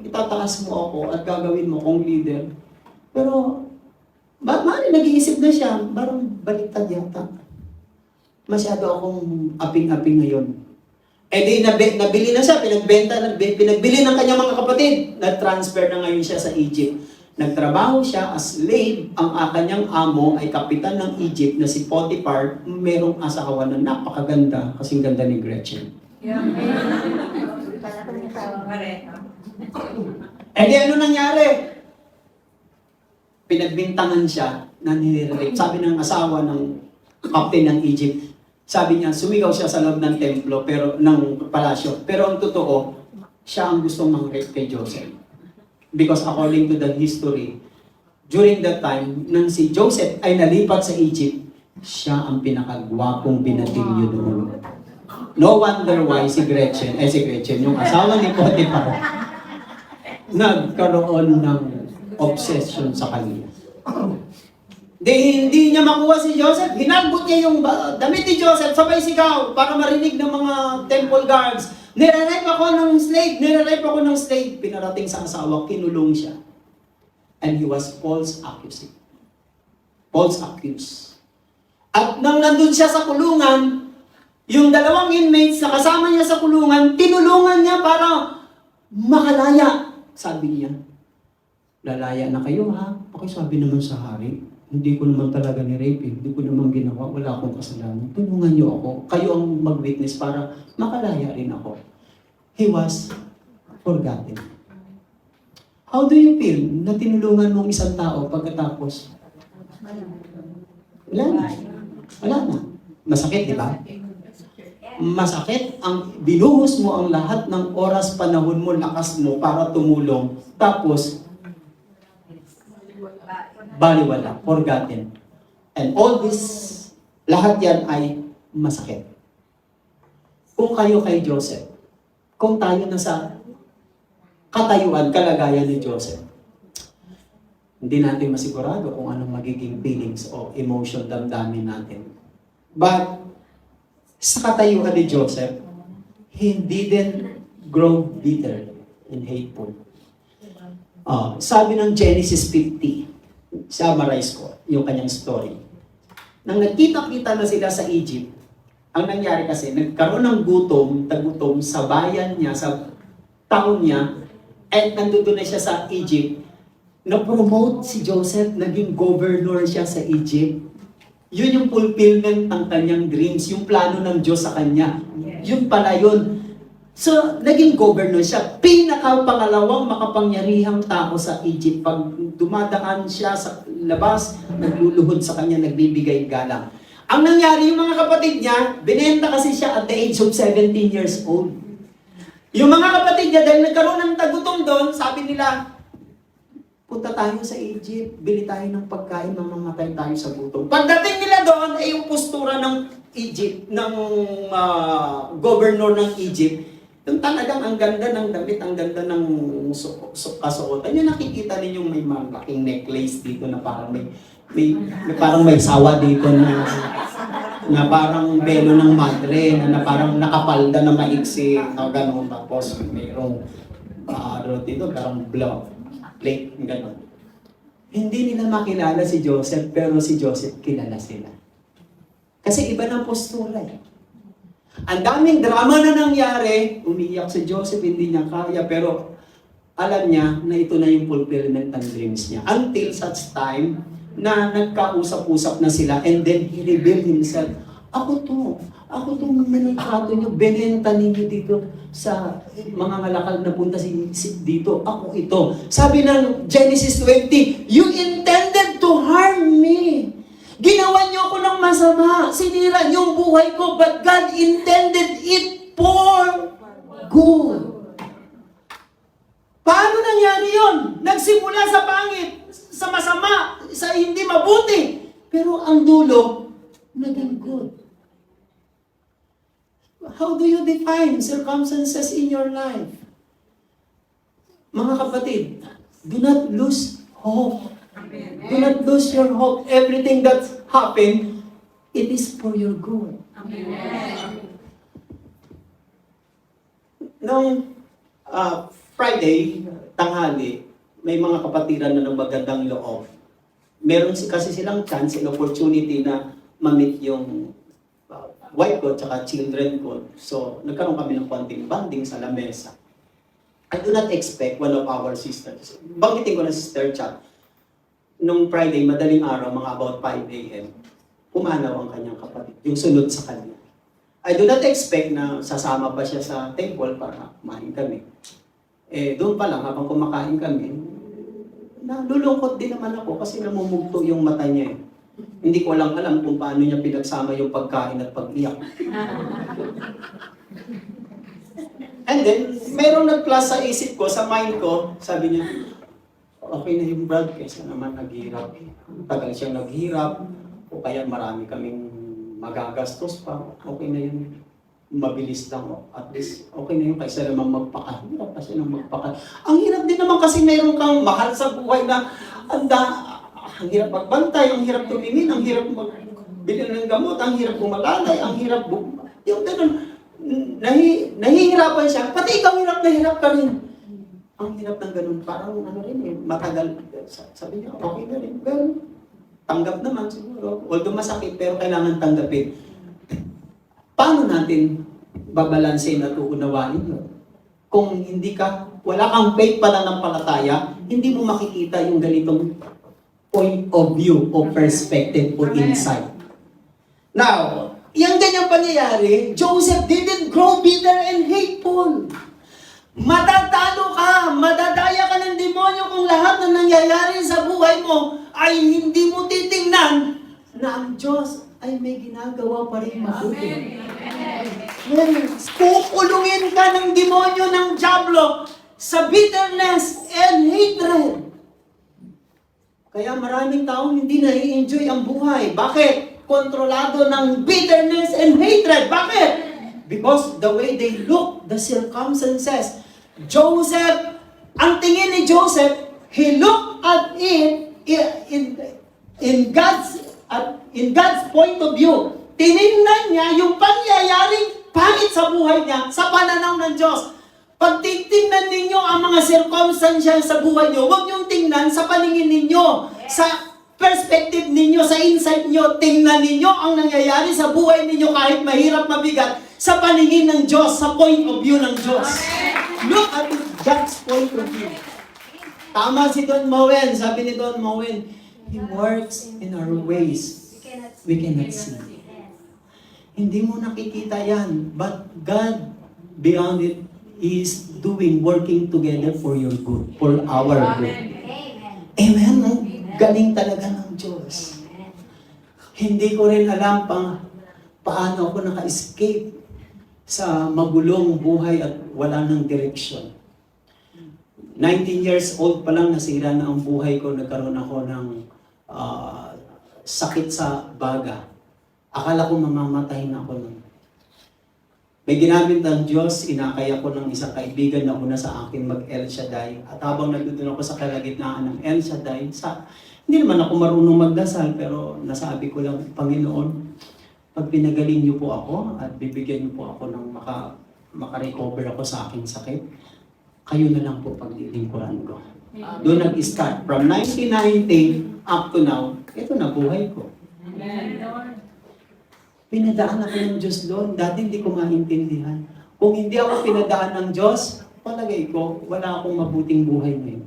Speaker 1: itataas mo ako at gagawin mo kong leader. Pero, maaaring nag-iisip na siya, parang baliktad yata. Masyado akong aping-aping ngayon. Nabili na siya, pinagbili ng kanyang mga kapatid. Na-transfer na ngayon siya sa Egypt. Nagtrabaho siya as slave. Ang kanyang amo ay kapitan ng Egypt na si Potiphar. Merong asawa na napakaganda, kasing ganda ni Gretchen. Ano nangyari? Pinagbintangan siya na nire-rape. Sabi ng asawa ng captain ng Egypt, sabi niya, sumigaw siya sa loob ng templo, pero ng palasyo. Pero ang totoo, siya ang gustong mang-rape kay Joseph. Because according to the history, during that time, nang si Joseph ay nalipat sa Egypt, siya ang pinakagwapong binatilyo doon. No wonder why si Gretchen, yung asawa ni Potiphar, nagkaroon ng obsession sa kanya. Hindi niya makuha si Joseph. Hinagbot niya yung damit ni Joseph, sabay sigaw para marinig ng mga temple guards. Nire-rape ako ng slave. Pinarating sa asawa, kinulong siya. And he was false accused. At nang nandun siya sa kulungan, yung dalawang inmates na kasama niya sa kulungan, tinulungan niya para makalaya. Sabi niya, lalaya na kayo ha? Pakisabi naman sa hari. Hindi ko naman talaga ni-rape. Hindi ko naman ginawa. Wala akong kasalanan. Tulungan niyo ako. Kayo ang mag-witness para makalaya rin ako. He was forgotten. How do you feel na tinulungan mong isang tao pagkatapos? Wala na. Masakit, di ba? Masakit ang binuhos mo ang lahat ng oras, panahon mo, lakas mo para tumulong. Tapos, baliwala, forgotten. And all this, lahat yan ay masakit. Kung kayo kay Joseph, kung tayo na sa katayuan, kalagayan ni Joseph, hindi natin masigurado kung anong magiging feelings o emotion damdamin natin. But, sa katayuan ni Joseph, he didn't grow bitter and hateful. Sabi ng Genesis 50, summarize ko yung kanyang story. Nang nagkita-kita na sila sa Egypt, ang nangyari kasi, nagkaroon ng tagutom sa bayan niya, sa town niya, at nandun na siya sa Egypt. Na-promote si Joseph, naging governor siya sa Egypt. Yun yung fulfillment ng kanyang dreams, yung plano ng Diyos sa kanya. Yun pala yun. So, naging governor siya. Pinaka-pangalawang makapangyarihang tao sa Egypt. Pag dumadaan siya sa labas, nagluluhod sa kanya, nagbibigay galang. Ang nangyari, yung mga kapatid niya, binenta kasi siya at the age of 17 years old. Yung mga kapatid niya, dahil nagkaroon ng tagutom doon, sabi nila, punta tayo sa Egypt, bili tayo ng pagkain, mamamatay tayo sa gutom. Pagdating nila doon, ay yung postura ng Egypt, ng governor ng Egypt, yung talagang ang ganda ng damit, ang ganda ng kasuotan. Yung nakikita ninyong may malaking necklace dito na parang parang may sawa dito na parang belo ng madre, na parang nakapalda na maiksi, na gano'n. Tapos mayroong dito, parang blow. plate, gano'n. Hindi nila makilala si Joseph, pero si Joseph kilala sila. Kasi iba ng postura eh. Ang daming drama na nangyari, umiiyak si Joseph, hindi niya kaya, pero alam niya na ito na yung fulfillment ng dreams niya. Until such time na nagkausap-usap na sila, and then he revealed himself, ako tong manikato niyo, benenta ninyo dito sa mga ngalakal na punta dito, ako ito. Sabi ng Genesis 20, you intended to harm me. Ginawa niyo ako ng masama, sinira niyo ang buhay ko, but God intended it for good. Paano nangyari yon? Nagsimula sa pangit, sa masama, sa hindi mabuti. Pero ang dulo, naging good. How do you define circumstances in your life? Mga kapatid, do not lose hope. Do not lose your hope. Everything that's happened, it is for your good. Noong Friday, tanghali, may mga kapatiran na ng magandang loob. Meron kasi silang chance and opportunity na ma-meet yung wife ko at children ko. So, nagkaroon kami ng konting bonding sa lamesa. I do not expect one of our sisters. Banggitin ko na sister chat. Nung Friday, madaling araw, mga about 5 a.m., pumanaw ang kanyang kapatid, yung sunod sa kanya. I do not expect na sasama pa siya sa temple para kumain kami. Doon pa lang, habang kumakain kami, nalulungkot din naman ako kasi namumugto yung mata niya. Hindi ko lang alam kung paano niya pinagsama yung pagkain at pag-iyak. And then, merong nag-clash sa isip ko, sa mind ko, sabi niya, okay na yung Brad, kaysa naman naghihirap. Tagal siyang naghihirap, o kaya marami kaming magagastos pa. Okay na yun. Mabilis lang. At least, okay na yun kaysa naman magpakahirap. Kasi nang ang hirap din naman kasi meron kang mahal sa buhay na ang hirap magbantay, ang hirap tumingin, ang hirap magbili ng gamot, ang hirap bumalalay, ang hirap yung ganun. Nahihirapan siya. Pati ikaw hirap na hirap ka rin. Ang hirap ng ganun, parang matagal. Sabi niya, okay na rin. Pero, tanggap naman siguro. Although masakit, pero kailangan tanggapin. Paano natin babalansin at uunawain yun? Kung wala kang faith pananampalataya, hindi mo makikita yung ganitong point of view o perspective o insight. Now, yung ganyang pangyayari, Joseph didn't grow bitter and hateful. Matatalo ka, madadaya ka ng demonyo kung lahat na nangyayari sa buhay mo ay hindi mo titingnan na ang Diyos ay may ginagawa pa rin mabuti. Kukulungin ka ng demonyo ng diablo sa bitterness and hatred. Kaya maraming taong hindi na-enjoy ang buhay. Bakit? Kontrolado ng bitterness and hatred. Bakit? Because the way they look, the circumstances. Joseph, ang tingin ni Joseph, he looked at it in God's point of view. Tinignan niya yung pangyayaring pangit sa buhay niya sa pananaw ng Diyos. Pag titingnan ninyo ang mga circumstances sa buhay niyo, huwag niyong tingnan sa paningin ninyo, sa perspective ninyo, sa insight niyo, tingnan ninyo ang nangyayari sa buhay ninyo kahit mahirap, mabigat, sa paningin ng Diyos, sa point of view ng Diyos. Look at God's point of view. Tama si Don Moen, sabi ni Don Moen, He works in our ways we cannot see. Hindi mo nakikita yan, but God, beyond it, is working together for your good, for our good. Amen. Galing talaga ng Diyos. Hindi ko rin alam paano ako naka-escape sa magulong buhay at wala ng direksyon. 19 years old pa lang nasira na ang buhay ko, nagkaroon ako ng sakit sa baga. Akala ko mamamatay na ako nun. May ginamit ng Diyos, inakay ako ng isang kaibigan na una sa akin mag-El Shaddai. At habang nagdudun ako sa kalagitnaan ng El Shaddai, hindi naman ako marunong magdasal, pero nasabi ko lang, Panginoon, pag pinagaling niyo po ako at bibigyan niyo po ako ng maka-recover ako sa aking sakit, kayo na lang po paglilingkuran ko. Doon nag-start. From 1990 up to now, ito na buhay ko. Pinadaan ako ng Diyos doon. Dati hindi ko maintindihan. Kung hindi ako pinadaan ng Diyos, palagay ko, wala akong mabuting buhay ngayon.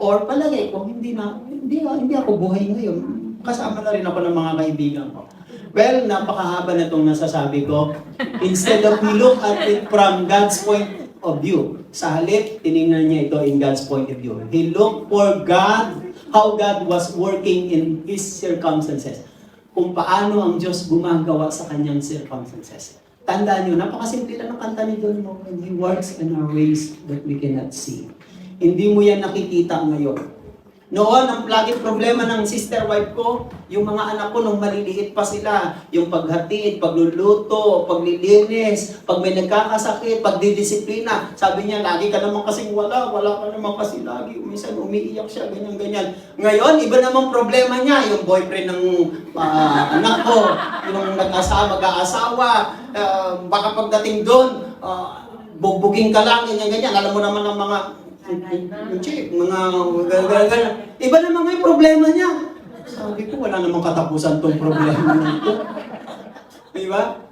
Speaker 1: Or palagay ko, hindi ako buhay ngayon. Kasama na rin ako ng mga kaibigan ko. Well, napakahaba na itong nasasabi ko. Instead of we look at it from God's point of view, sa halip, tinignan niya ito in God's point of view. He looked for God, how God was working in His circumstances. Kung paano ang Diyos gumagawa sa kanyang circumstances. Tandaan niyo, napakasimple lang ng kanta ni Don Moen. He works in our ways that we cannot see. Hindi mo yan nakikita ngayon. Noon, ang laging problema ng sister wife ko, yung mga anak ko nung maliliit pa sila, yung paghatid, pagluluto, paglilinis, pag may nagkakasakit, pagdidisiplina. Sabi niya, lagi ka naman kasing wala ka naman kasi lagi. Minsan umiiyak siya, ganyan-ganyan. Ngayon, iba namang problema niya, yung boyfriend ng anak ko, yung mag-aasawa, baka pagdating doon, bugbugin ka lang, ganyan-ganyan. Alam mo naman ng mga iba naman may problema niya. Sabi ko, wala namang katapusan tong problema nito. Diba?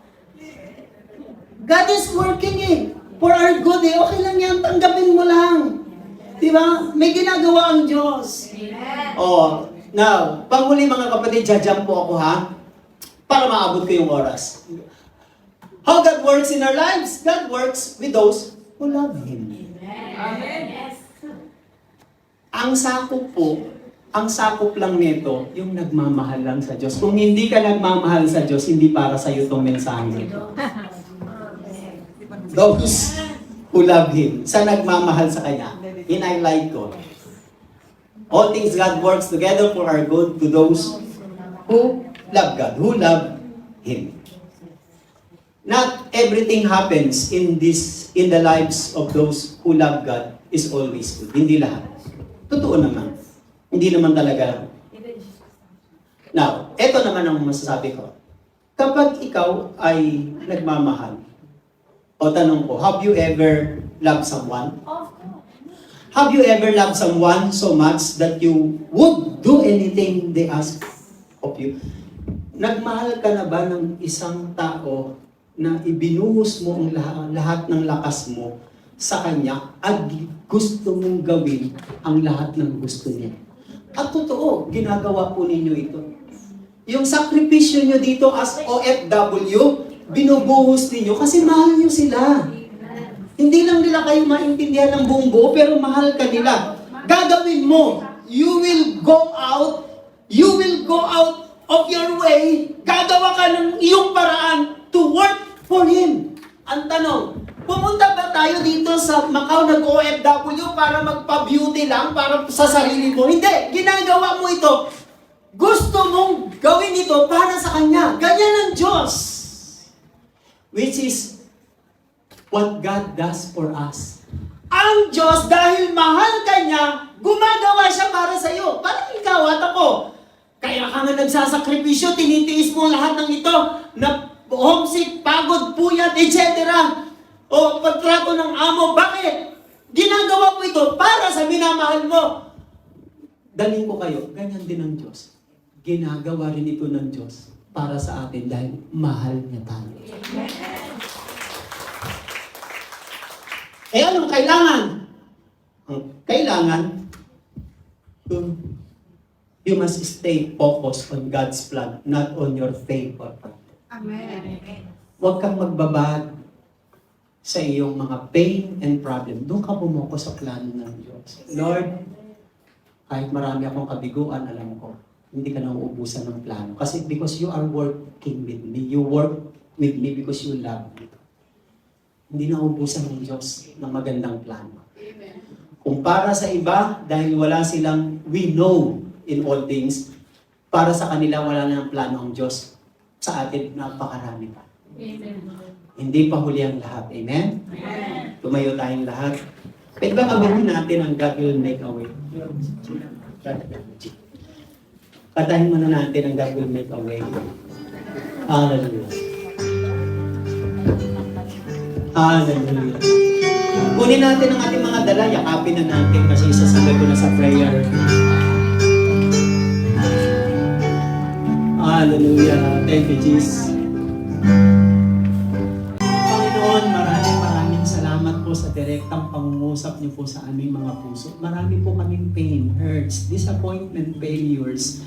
Speaker 1: God is working for our good Okay lang yan, tanggapin mo lang. Diba? May ginagawa ang Diyos. Now, panghuli mga kapatid, jajam po ako para maabot ko yung oras. How God works in our lives? God works with those who love Him.
Speaker 2: Amen.
Speaker 1: Ang sakop lang nito, yung nagmamahal lang sa Diyos. Kung hindi ka nagmamahal sa Diyos, hindi para sa iyo itong mensahe nito. Those who love Him, sa nagmamahal sa Kanya, in-highlight ko. All things God works together for our good to those who love God, who love Him. Not everything happens in the lives of those who love God is always good. Hindi lahat. Totoo naman. Hindi naman talaga. Now, eto naman ang masasabi ko. Kapag ikaw ay nagmamahal, o tanong ko, have you ever loved someone? Have you ever loved someone so much that you would do anything they ask of you? Nagmahal ka na ba ng isang tao na ibinuhos mo ang lahat ng lakas mo sa Kanya at gusto mong gawin ang lahat ng gusto niya? At totoo, ginagawa po ninyo ito. Yung sakripisyo nyo dito as OFW, binubuhos ninyo kasi mahal nyo sila. Hindi lang nila kayo maintindihan ng buong buo, pero mahal ka nila. Gagawin mo. You will go out of your way, gagawa ka ng iyong paraan to work for Him. Ang tanong, pumunta ba tayo dito sa Macau nag-OFW para magpa-beauty lang, para sa sarili mo? Hindi, ginagawa mo ito. Gusto mong gawin ito para sa Kanya. Ganyan ang Diyos. Which is what God does for us. Ang Diyos, dahil mahal ka niya, gumagawa siya para sa iyo. Parang ikaw at ako. Kaya ka nga nagsasakripisyo, tinitiis mo lahat ng ito, na homesick, pagod, puyat, etc. O pagtrato ng amo. Bakit? Ginagawa mo ito para sa minamahal mo. Dalhin ko kayo, ganyan din ang Diyos. Ginagawa rin ito ng Diyos para sa atin dahil mahal niya tayo. Eh anong kailangan? Kailangan, you must stay focused on God's plan, not on your favor.
Speaker 2: Amen.
Speaker 1: Huwag kang magbabad sa iyong mga pain and problem. Doon ka bumoko sa plano ng Diyos. Lord, kahit marami akong kabiguan, alam ko, hindi ka na uubusan ng plano. Kasi because you are working with me, you work with me because you love me. Hindi na uubusan ng Diyos ng magandang plano.
Speaker 2: Amen.
Speaker 1: Kung para sa iba, dahil wala silang we know in all things, para sa kanila wala na ng plano ang Diyos. Sa atin, napakarami pa.
Speaker 2: Amen.
Speaker 1: Hindi pa huli ang lahat. Amen?
Speaker 2: Amen.
Speaker 1: Tumayo tayong lahat. Pwede ba kabahin natin ang God will make a way? Katahin muna natin ang God will make a way. Hallelujah. Hallelujah. Kunin natin ang ating mga dala, yakapin na natin kasi isasagay ko na sa prayer. Hallelujah. Thank you, Jesus. Panginoon, maraming salamat po sa direktang pangungusap niyo po sa aming mga puso. Marami po kaming pain, hurts, disappointment, failures.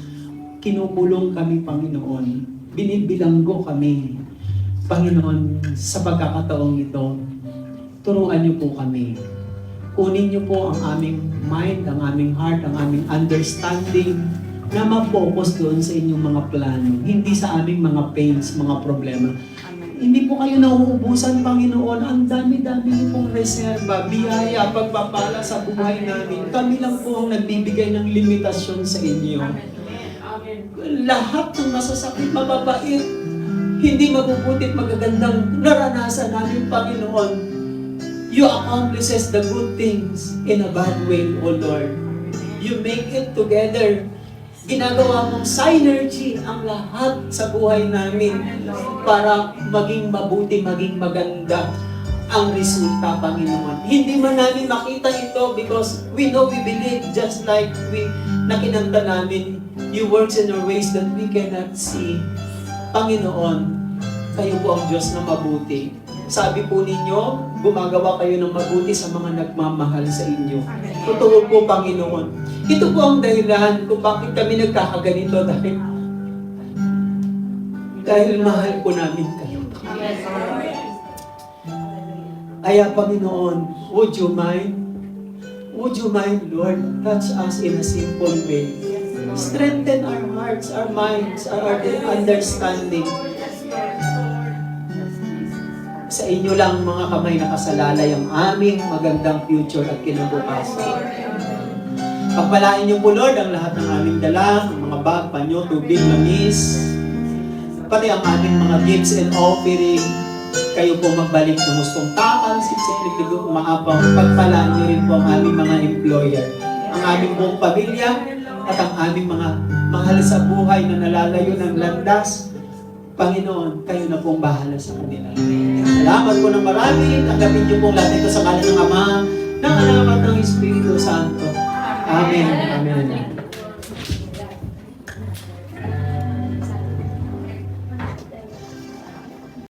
Speaker 1: Kinukulong kami, Panginoon. Binibilanggo kami. Panginoon, sa pagkakataong ito, turuan niyo po kami. Kunin niyo po ang aming mind, ang aming heart, ang aming understanding na ma-focus doon sa inyong mga plano, hindi sa aming mga pains, mga problema. Hindi po kayo nauubusan, Panginoon. Ang dami-dami niyo pong reserba, biyaya, pagpapala sa buhay namin. Kami lang po ang nagbibigay ng limitasyon sa inyo. Lahat ng masasakit, mababait, hindi mabubutit, magagandang naranasan namin, Panginoon. You accomplishes the good things in a bad way, O Lord. You make it together. Ginagawa mong synergy ang lahat sa buhay namin para maging mabuti, maging maganda ang resulta, Panginoon. Hindi man namin makita ito because we know, we believe, just like nakinanta namin, you works in our ways that we cannot see. Panginoon, kayo po ang Diyos na mabuti. Sabi po ninyo, gumagawa kayo ng mabuti sa mga nagmamahal sa inyo. Totoo po, Panginoon. Ito po ang dahilan kung bakit kami nagkakaganito dahil mahal po namin kayo. Kaya, Panginoon, would you mind, Lord, touch us in a simple way. Strengthen our hearts, our minds, our understanding. Sa inyo lang, mga kamay nakasalalay, ang aming magandang future at kinabukasan. Pagpalain niyo po, Lord, ang lahat ng aming dala, ang mga bag, panyo, tubig, langis, pati ang aming mga gifts and offering. Kayo po magbalik ng hustong takal, siksik, umaapaw. Pagpalaan niyo rin po ang aming mga employer, ang aming buong pamilya, at ang aming mga mahal sa buhay na nalalayo ng landas. Panginoon, kayo na pong bahala sa kanila. Salamat po ng marami. Tanggapin niyo pong lahat ito sa ngalan ng Ama, ng Anak at ng Espiritu Santo. Amen. Amen.